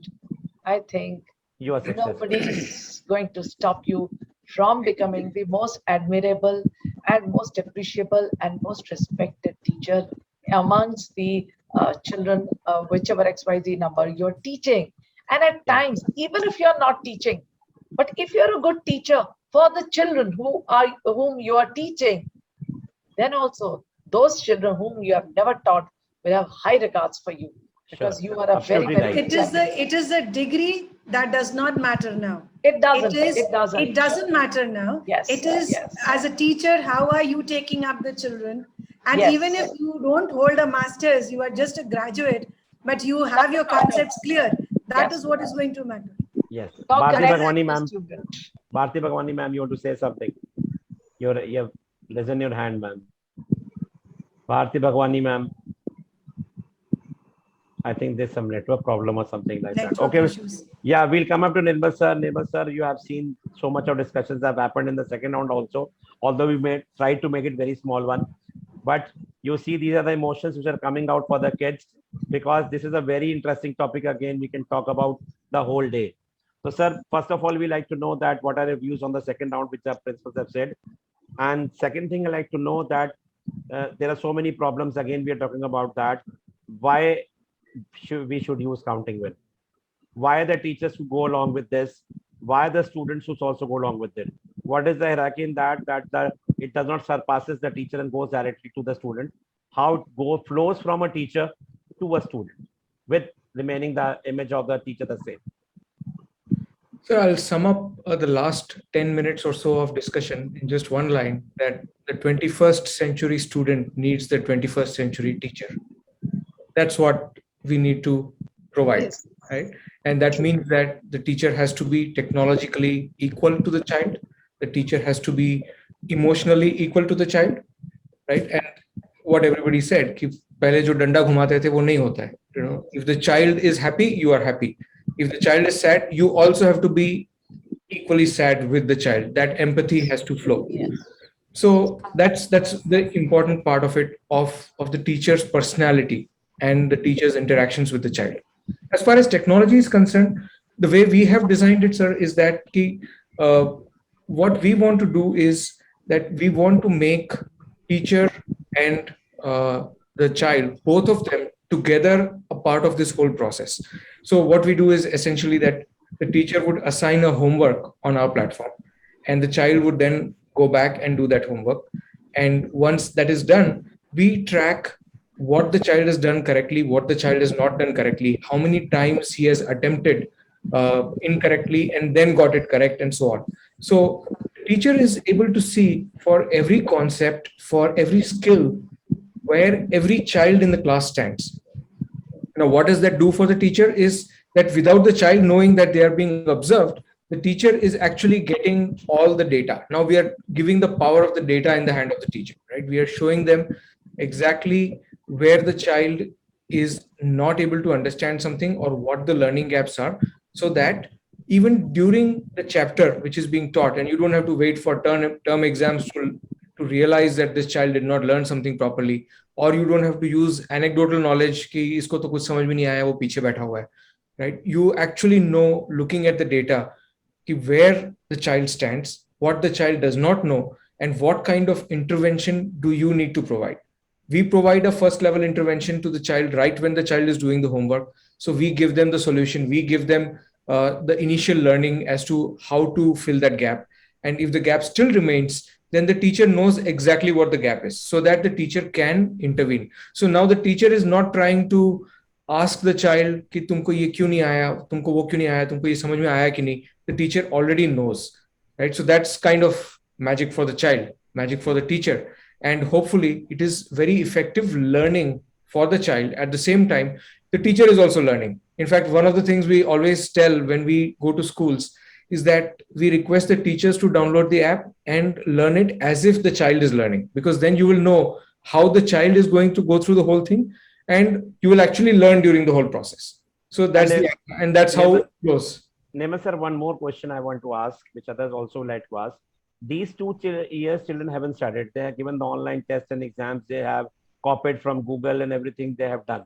I think You are successful. nobody is going to stop you from becoming the most admirable and most appreciable and most respected teacher amongst the children, whichever XYZ number you're teaching. And at Yeah. times, even if you're not teaching, but if you're a good teacher for the children whom you are teaching, then also those children whom you have never taught will have high regards for you, because Sure. you are a very, Absolutely very right. It is the degree that does not matter now. It doesn't. It doesn't matter now. Yes, It is yes. as a teacher, how are you taking up the children? And Yes. even if you don't hold a master's, you are just a graduate, but you have your concepts clear. That Yes. is what is going to matter. Yes. Now Bharti connect Bhagwani with the ma'am. student. Bharti Bhagwani ma'am, you want to say something? You have raised your hand, ma'am. Bharti Bhagwani ma'am. I think there's some network problem or something like that. Network Okay. issues. Yeah, we'll come up to Nirmal sir. Nirmal sir, you have seen so much of discussions have happened in the second round also, although we may try to make it very small one. But you see, these are the emotions which are coming out for the kids, because this is a very interesting topic. Again, we can talk about the whole day. So, sir, first of all, we like to know that what are your views on the second round, which the principals have said. And second thing, I like to know that there are so many problems. Again, we are talking about that. Why we should use counting well? Why the teachers who go along with this? Why the students who also go along with it? What is the hierarchy in that it does not surpasses the teacher and goes directly to the student? How it flows from a teacher to a student with remaining the image of the teacher the same? So I'll sum up the last 10 minutes or so of discussion in just one line, that the 21st century student needs the 21st century teacher. That's what we need to provide, Yes. right? And that means that the teacher has to be technologically equal to the child. The teacher has to be emotionally equal to the child, right? And what everybody said, कि पहले जो डंडा घुमाते थे वो नहीं होता है. You know, if the child is happy, you are happy. If the child is sad, you also have to be equally sad with the child. That empathy has to flow. So that's the important part of it, of the teacher's personality and the teacher's interactions with the child. As far as technology is concerned, the way we have designed it, sir, is that what we want to do is that we want to make teacher and the child, both of them together, a part of this whole process. So what we do is essentially that the teacher would assign a homework on our platform, and the child would then go back and do that homework. And once that is done, we track what the child has done correctly, what the child has not done correctly, how many times he has attempted incorrectly and then got it correct, and so on. So the teacher is able to see for every concept, for every skill, where every child in the class stands. Now, what does that do for the teacher is that without the child knowing that they are being observed, the teacher is actually getting all the data. Now we are giving the power of the data in the hand of the teacher, right? We are showing them exactly where the child is not able to understand something or what the learning gaps are, so that even during the chapter which is being taught, and you don't have to wait for term exams to realize that this child did not learn something properly, or you don't have to use anecdotal knowledge कि इसको तो कुछ समझ में नहीं आया, वो पीछे बैठा हुआ है, right? You actually know, looking at the data, where the child stands, what the child does not know, and what kind of intervention do you need to provide. We provide a first level intervention to the child right when the child is doing the homework. So we give them the solution, we give them the initial learning as to how to fill that gap. And if the gap still remains, then the teacher knows exactly what the gap is, so that the teacher can intervene. So now the teacher is not trying to ask the child कि तुमको ये क्यों नहीं आया, तुमको वो क्यों नहीं आया, तुमको ये समझ में आया कि नहीं. The teacher already knows, right? So that's kind of magic for the child, magic for the teacher, and hopefully it is very effective learning for the child. At the same time, the teacher is also learning. In fact, one of the things we always tell when we go to schools is that we request the teachers to download the app and learn it as if the child is learning, because then you will know how the child is going to go through the whole thing, and you will actually learn during the whole process. So that's that's how it goes. Neema sir, one more question I want to ask, which others also like to ask. These 2 years children haven't started. They have given the online tests and exams. They have copied from Google and everything they have done.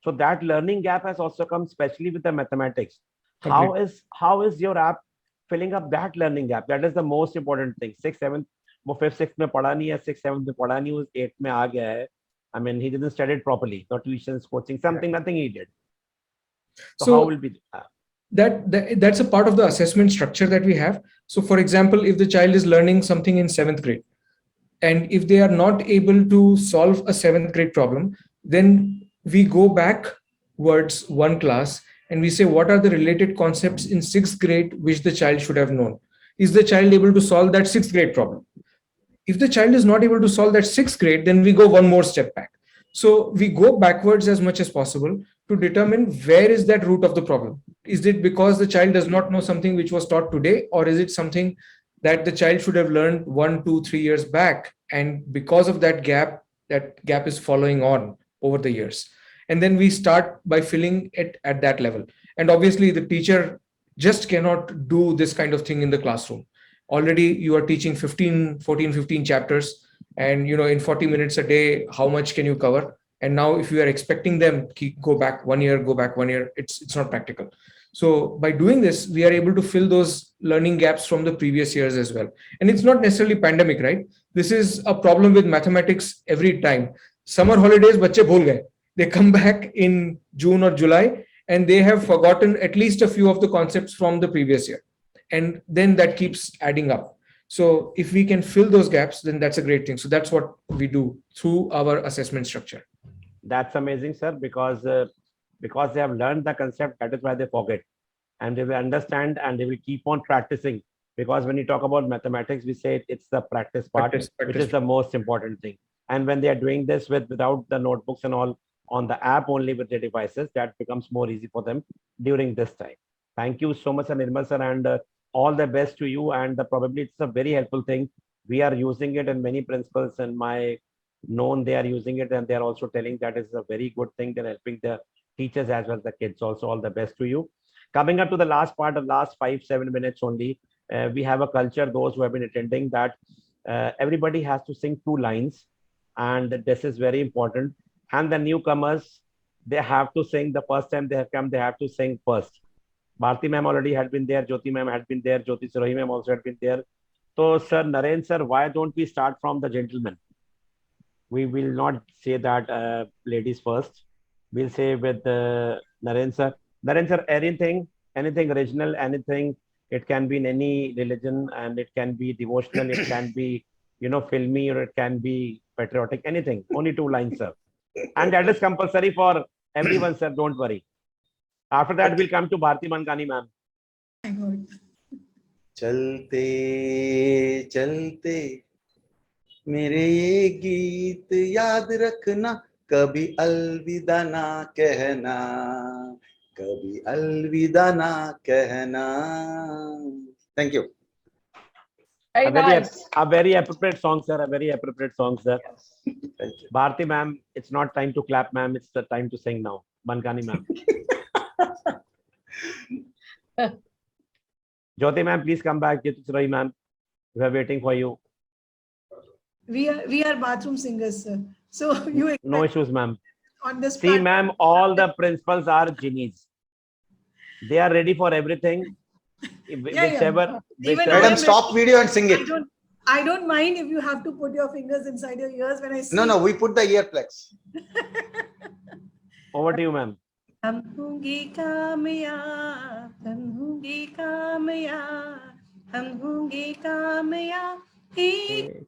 So that learning gap has also come, especially with the mathematics. How is your app filling up that learning gap? That is the most important thing. 6th, 7th, वो 5th, 6th में पढ़ा नहीं है, 6th, 7th में पढ़ा नहीं, 8th में आ गया है. I mean, he didn't study it properly. No tuitions, coaching, nothing he did. So how will be that's a part of the assessment structure that we have. So for example, if the child is learning something in 7th grade, and if they are not able to solve a 7th grade problem, then we go backwards one class and we say, what are the related concepts in 6th grade which the child should have known? Is the child able to solve that 6th grade problem? If the child is not able to solve that 6th grade, then we go one more step back. So we go backwards as much as possible to determine where is that root of the problem. Is it because the child does not know something which was taught today, or is it something that the child should have learned 1, 2, 3 years back, and because of that gap is following on over the years? And then we start by filling it at that level. And obviously the teacher just cannot do this kind of thing in the classroom. Already you are teaching 15 chapters, and in 40 minutes a day, how much can you cover? And now if you are expecting them to go back 1 year, go back 1 year, it's not practical. So by doing this, we are able to fill those learning gaps from the previous years as well. And it's not necessarily pandemic, right? This is a problem with mathematics every time. Summer holidays, bache bhul gaye. They come back in June or July and they have forgotten at least a few of the concepts from the previous year. And then that keeps adding up. So if we can fill those gaps, then that's a great thing. So that's what we do through our assessment structure. That's amazing, sir, because they have learned the concept, that is why they forget. And they will understand and they will keep on practicing. Because when you talk about mathematics, we say it's the practice part, which is the most important thing. And when they are doing this without the notebooks and all, on the app only with their devices, that becomes more easy for them during this time. Thank you so much, Nirmal sir, and all the best to you. And probably it's a very helpful thing. We are using it, and many principals and my known, they are using it, and they are also telling that is a very good thing. They're helping the teachers as well as the kids. Also, all the best to you. Coming up to the last part of last 5-7 minutes only, we have a culture, those who have been attending, that everybody has to sing 2 lines, and this is very important. And the newcomers, they have to sing the first time they have come, they have to sing first. Bharti ma'am already had been there, Jyoti ma'am had been there, Jyoti Sirohi ma'am also had been there. So, sir, Naren sir, why don't we start from the gentleman? We will not say that ladies first. We'll say with Naren sir. Naren sir, anything original, anything. It can be in any religion, and it can be devotional, it can be, filmy, or it can be patriotic, anything. Only 2 lines, sir. And that is compulsory for everyone, sir. Don't worry. After that, we'll come to Bharti Mankani, ma'am. चलते चलते मेरे ये गीत याद रखना, कभी अलविदा ना कहना, कभी अलविदा ना कहना. Thank you. Very nice. A very appropriate song, sir. A very appropriate song, sir. Thank you. Bharti ma'am, it's not time to clap, ma'am. It's the time to sing now. Mankani ma'am. Jyoti ma'am, please come back. Jyoti Sirohi ma'am, we are waiting for you. We are bathroom singers, sir. So you No issues, ma'am. on the See, ma'am, all the principals are genies. They are ready for everything. Whichever. Even Madam, stop video and sing it. I don't mind if you have to put your fingers inside your ears when I sing. No, we put the earplugs. Over to you, ma'am. हम होंगे कामयाब, हम होंगे कामयाब, हम होंगे कामयाब, एक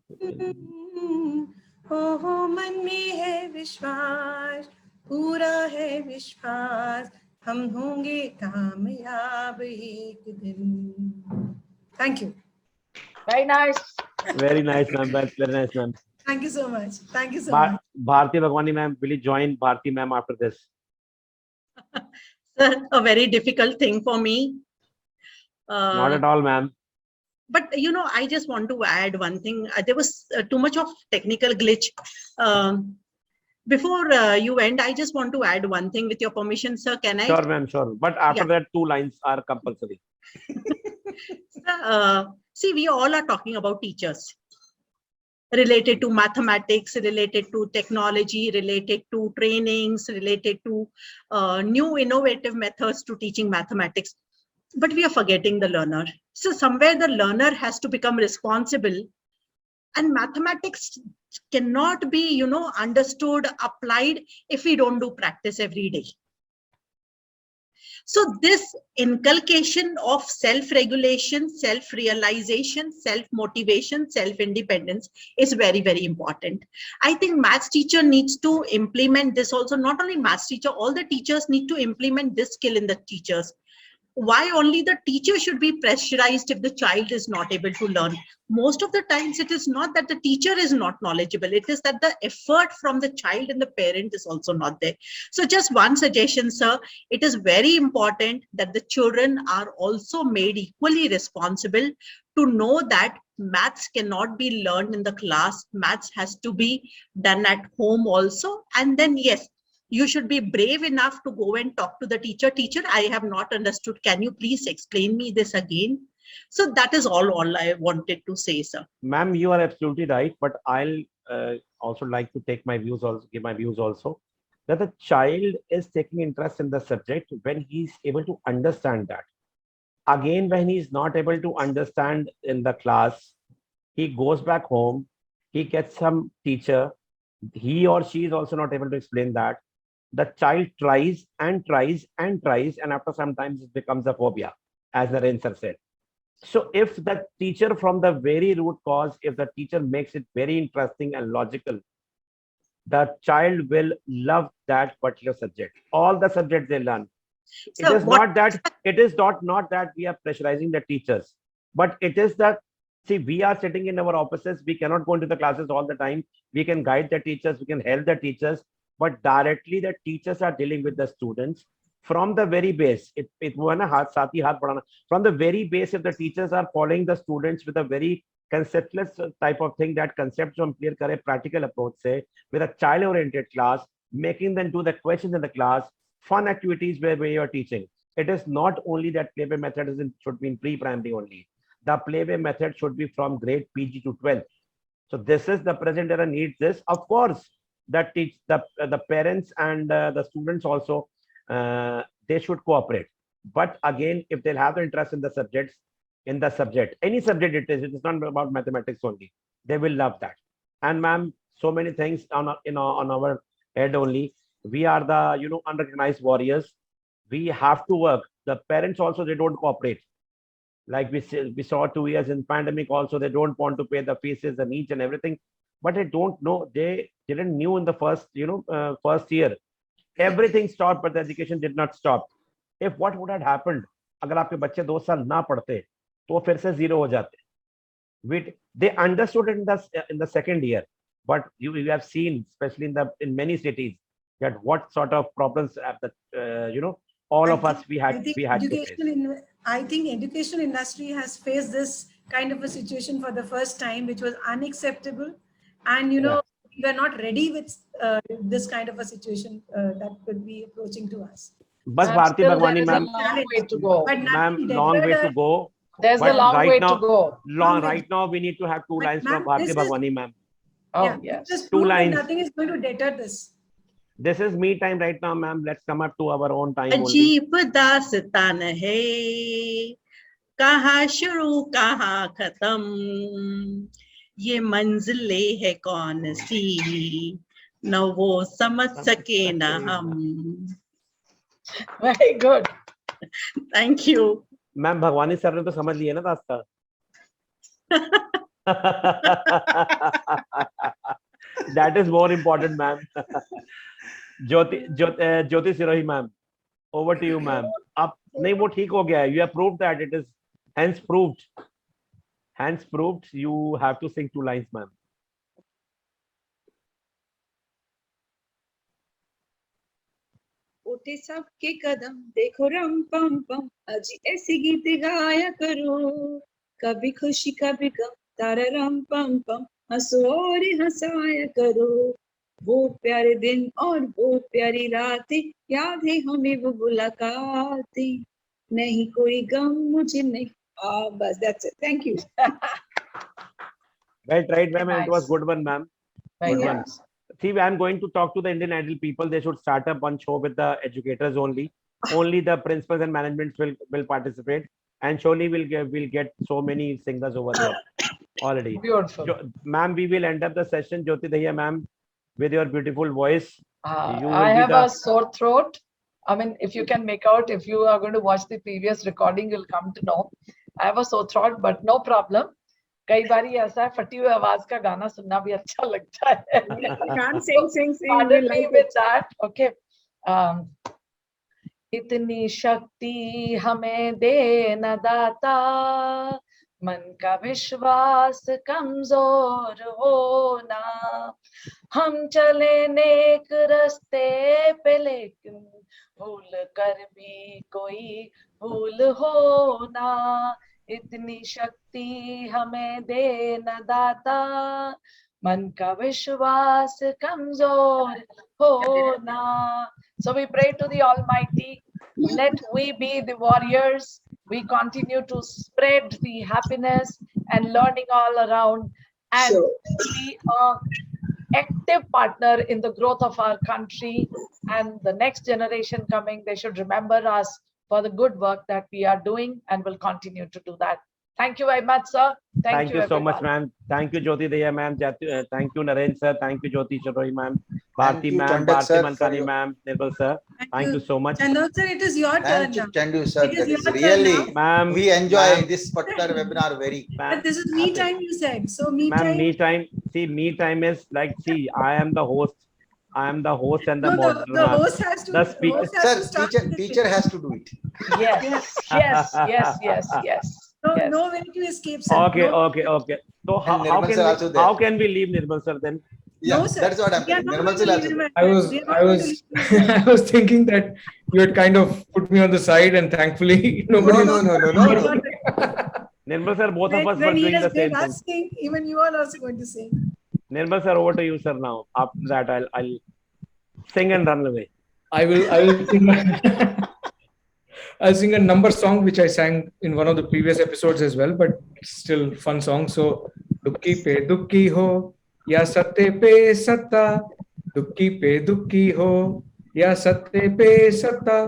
हो मन में है विश्वास, पूरा है विश्वास, हम होंगे कामयाब एक दिन. Thank you. Very nice. Very nice, ma'am. Very nice, ma'am. Thank you so much. Thank you so much. Bharti Bhagwani, ma'am, will you join Bharti ma'am after this? Sir, a very difficult thing for me. Not at all, ma'am. But I just want to add one thing. There was too much of technical glitch. Before you end, I just want to add one thing with your permission, sir. Can I? Sure, ma'am, sure. But after that, 2 lines are compulsory. See, we all are talking about teachers related to mathematics, related to technology, related to trainings, related to new innovative methods to teaching mathematics. But we are forgetting the learner. So somewhere the learner has to become responsible, and mathematics cannot be, understood, applied if we don't do practice every day. So this inculcation of self-regulation, self-realization, self-motivation, self-independence is very, very important. I think maths teacher needs to implement this also. Not only maths teacher, all the teachers need to implement this skill in the teachers. Why only the teacher should be pressurized if the child is not able to learn? Most of the times it is not that the teacher is not knowledgeable. It is that the effort from the child and the parent is also not there. So just one suggestion, sir. It is very important that the children are also made equally responsible to know that maths cannot be learned in the class. Maths has to be done at home also. And then, yes, you should be brave enough to go and talk to the teacher. Teacher, I have not understood. Can you please explain me this again? So that is all I wanted to say, sir. Ma'am, you are absolutely right. But I'll also like to take my views also, give my views also, that the child is taking interest in the subject when he's able to understand that. Again, when he's not able to understand in the class, he goes back home, he gets some teacher, he or she is also not able to explain that. The child tries and tries and tries, and after some time it becomes a phobia, as the Rain sir said. So if the teacher from the very root cause, if the teacher makes it very interesting and logical, the child will love that particular subject. All the subjects they learn. It So is what not that not that we are pressurizing the teachers, but it is that, see, we are sitting in our offices, we cannot go into the classes all the time. We can guide the teachers, we can help the teachers, but directly the teachers are dealing with the students from the very base. From the very base, if the teachers are following the students with a very conceptless type of thing, that concept from clear करे practical approach say, with a child oriented class, making them do the questions in the class, fun activities where you are teaching. It is not only that playway method should be in pre-primary only. The playway method should be from grade PG to 12th. So this is the present era needs this. Of course, that teach the parents and the students also, they should cooperate. But again, if they'll have the interest in the subjects, any subject it is not about mathematics only. They will love that. And ma'am, so many things on our head only. We are the unrecognized warriors. We have to work. The parents also, they don't cooperate. Like we saw 2 years in pandemic also, they don't want to pay the fees and each and everything. But they don't know. They didn't knew in the first first year. Everything stopped, but the education did not stop. If what would have happened, अगर आपके बच्चे 2 साल ना पढ़ते, तो फिर से zero हो जाते. They understood it in the second year, but you have seen, especially in many cities, that what sort of problems have all of us we had to face. I think education industry has faced this kind of a situation for the first time, which was unacceptable, and we were not ready with this kind of a situation that could be approaching to us. But Bharti Bhagwani ma'am, long way to go. Ma'am, long way to go. There's a long way to go. Right now, we need to have 2 lines from Bharti Bhagwani ma'am. Oh, yes. Just 2 lines. Nothing is going to deter this. This is me time right now, ma'am. Let's come up to our own time only. अजीब दास्तान है, कहाँ शुरू कहाँ खत्म, ये मंजिलें है कौन सी, न वो समझ सके न हम. Very good. Thank you. Ma'am Bhagwani sir ने तो समझ लिया ना रास्ता. That is more important, ma'am. Jyoti Sirohi ma'am, over to you, ma'am. अब नहीं वो ठीक हो गया है. You have proved that it is hence proved. Hence proved. You have to sing 2 lines, ma'am. उठे सबके कदम देखो रम पम पम, अजी ऐसे गीत गाया करो, कभी खुशी कभी गम, तारा रम पम पम, हंसो और हंसाया करो. वो प्यारे दिन और वो प्यारी रातें, याद है हमें वो मुलाकातें, नहीं कोई गम मुझे नहीं. बस that's it. Thank you. Well tried, ma'am. It was good one, ma'am. Good one. Nice. See, I'm going to talk to the Indian Idol people. They should start up one show with the educators only. Only the principals and managements will participate, and surely we'll get so many singers over there already. Beautiful. Ma'am, we will end up the session. Jyoti Dahiya, ma'am, with your beautiful voice. I have a sore throat. I mean, if you can make out, if you are going to watch the previous recording, you'll come to know. I have a sore throat, but no problem. कई बारी ऐसा है, फटी हुई आवाज का गाना सुनना भी अच्छा लगता है. Can't sing. Pardon me with that. Okay. इतनी शक्ति हमें दे न दाता, मन का विश्वास कमजोर होना, हम चले नेक रास्ते पे लेकिन भूल कर भी कोई भूल होना. इतनी शक्ति हमें दे न दाता, मन का विश्वास कमजोर होना. So we pray to the Almighty, let we be the warriors. We continue to spread the happiness and learning all around, and be active partner in the growth of our country, and the next generation coming, they should remember us for the good work that we are doing and will continue to do that. Thank you very much, sir. Thank you so much, everyone. ma'am. Thank you, Jyoti Deya, ma'am. Thank you, Naren, sir. Thank you, Jyoti Shoroi, ma'am. Thank Bharti, you, ma'am. Chandak, Bharti sir, for Mankani, your. ma'am. Nirmal, sir. Thank you so much. Chandok sir, it is your turn Thank you, now. Chandu, sir. It is That your is turn really, Ma'am, we enjoy ma'am, this particular webinar very. ma'am, But this is me Happy. time, you said. So me ma'am, time. me time. See, me time is like, see, I am the host. I am the host and the No, the moderator. host has to. The The speaker. host has Sir, to start. teacher has to do it. Yes, yes, yes, yes, yes. No, yes. no way to escape, sir. Okay, No, okay, okay. So And Nirmal sir also there. how can we leave Nirmal sir then? Yeah, no, sir. that's what I'm We are telling. not Nirmal going sir to also leave him there. at I that. was, We are I not going to was, leave him at I was thinking that you had kind of put me on the side, and thankfully nobody. No. Nirmal sir, both of us were when he doing has the made same thing. us sing, even you are also going to sing. Nirmal sir, over to you, sir. Now, after that, I'll sing and run away. I will sing. I'll sing a number song which I sang in one of the previous episodes as well, but still fun song. So, dukki pe dukki ho, ya satte pe satta, dukki pe dukki ho, या सत्ते पे सत्ता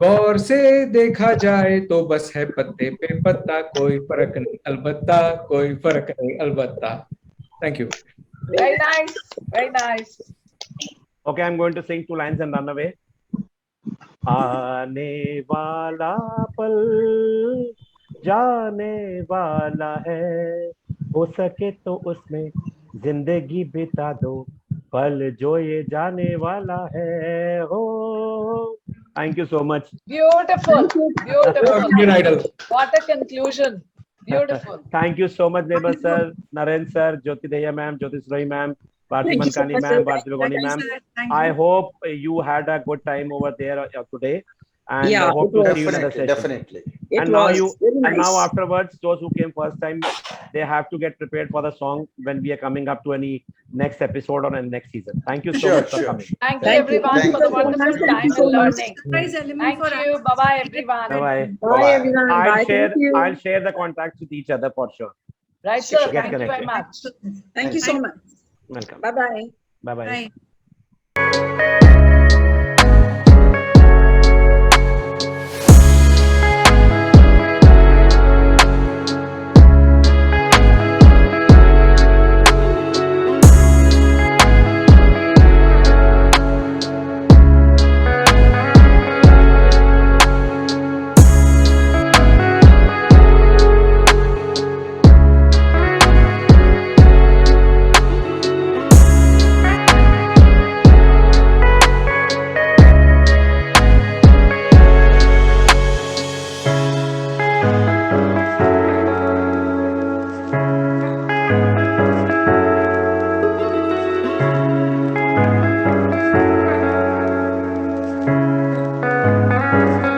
गौर से देखा जाए तो बस है पत्ते पे पत्ता कोई फर्क नहीं अलबत्ता कोई फर्क नहीं अलबत्ता. Thank you. Very nice, very nice. Okay, I'm going to sing 2 lines and run away. आने वाला पल जाने वाला है हो सके तो उसमें जिंदगी बिता दो पल जो ये जाने वाला है हो. Thank you so much. Beautiful, beautiful. Indian Idol. What a conclusion. Beautiful. Thank you so much, Nirmal sir, Naren sir, Jyoti Deya ma'am, Jyoti Srohi ma'am, Bharti Thank you so Mankani much, ma'am, sir. Bharti Vagoni Thank you, ma'am. sir. Thank I you. hope you had a good time over there today, and Yeah, hope it to was. see you in another session. Definitely. It And now was very and now nice. afterwards, those who came first time, they have to get prepared for the song when we are coming up to any next episode or next season. Thank you so Sure, much for sure. coming. Thank you, Thank you. everyone, Thank for the you. wonderful Thank time you so and much. learning. Surprise element Thank for you. us. Bye bye, everyone. Bye bye. Bye, everyone. I'll Bye. share Thank you. I'll share the contacts with each other for sure. Right, Sure, sir. sure. Thank Get you very connected. much. Thank you so much. Welcome. Bye-bye. Bye bye. Bye.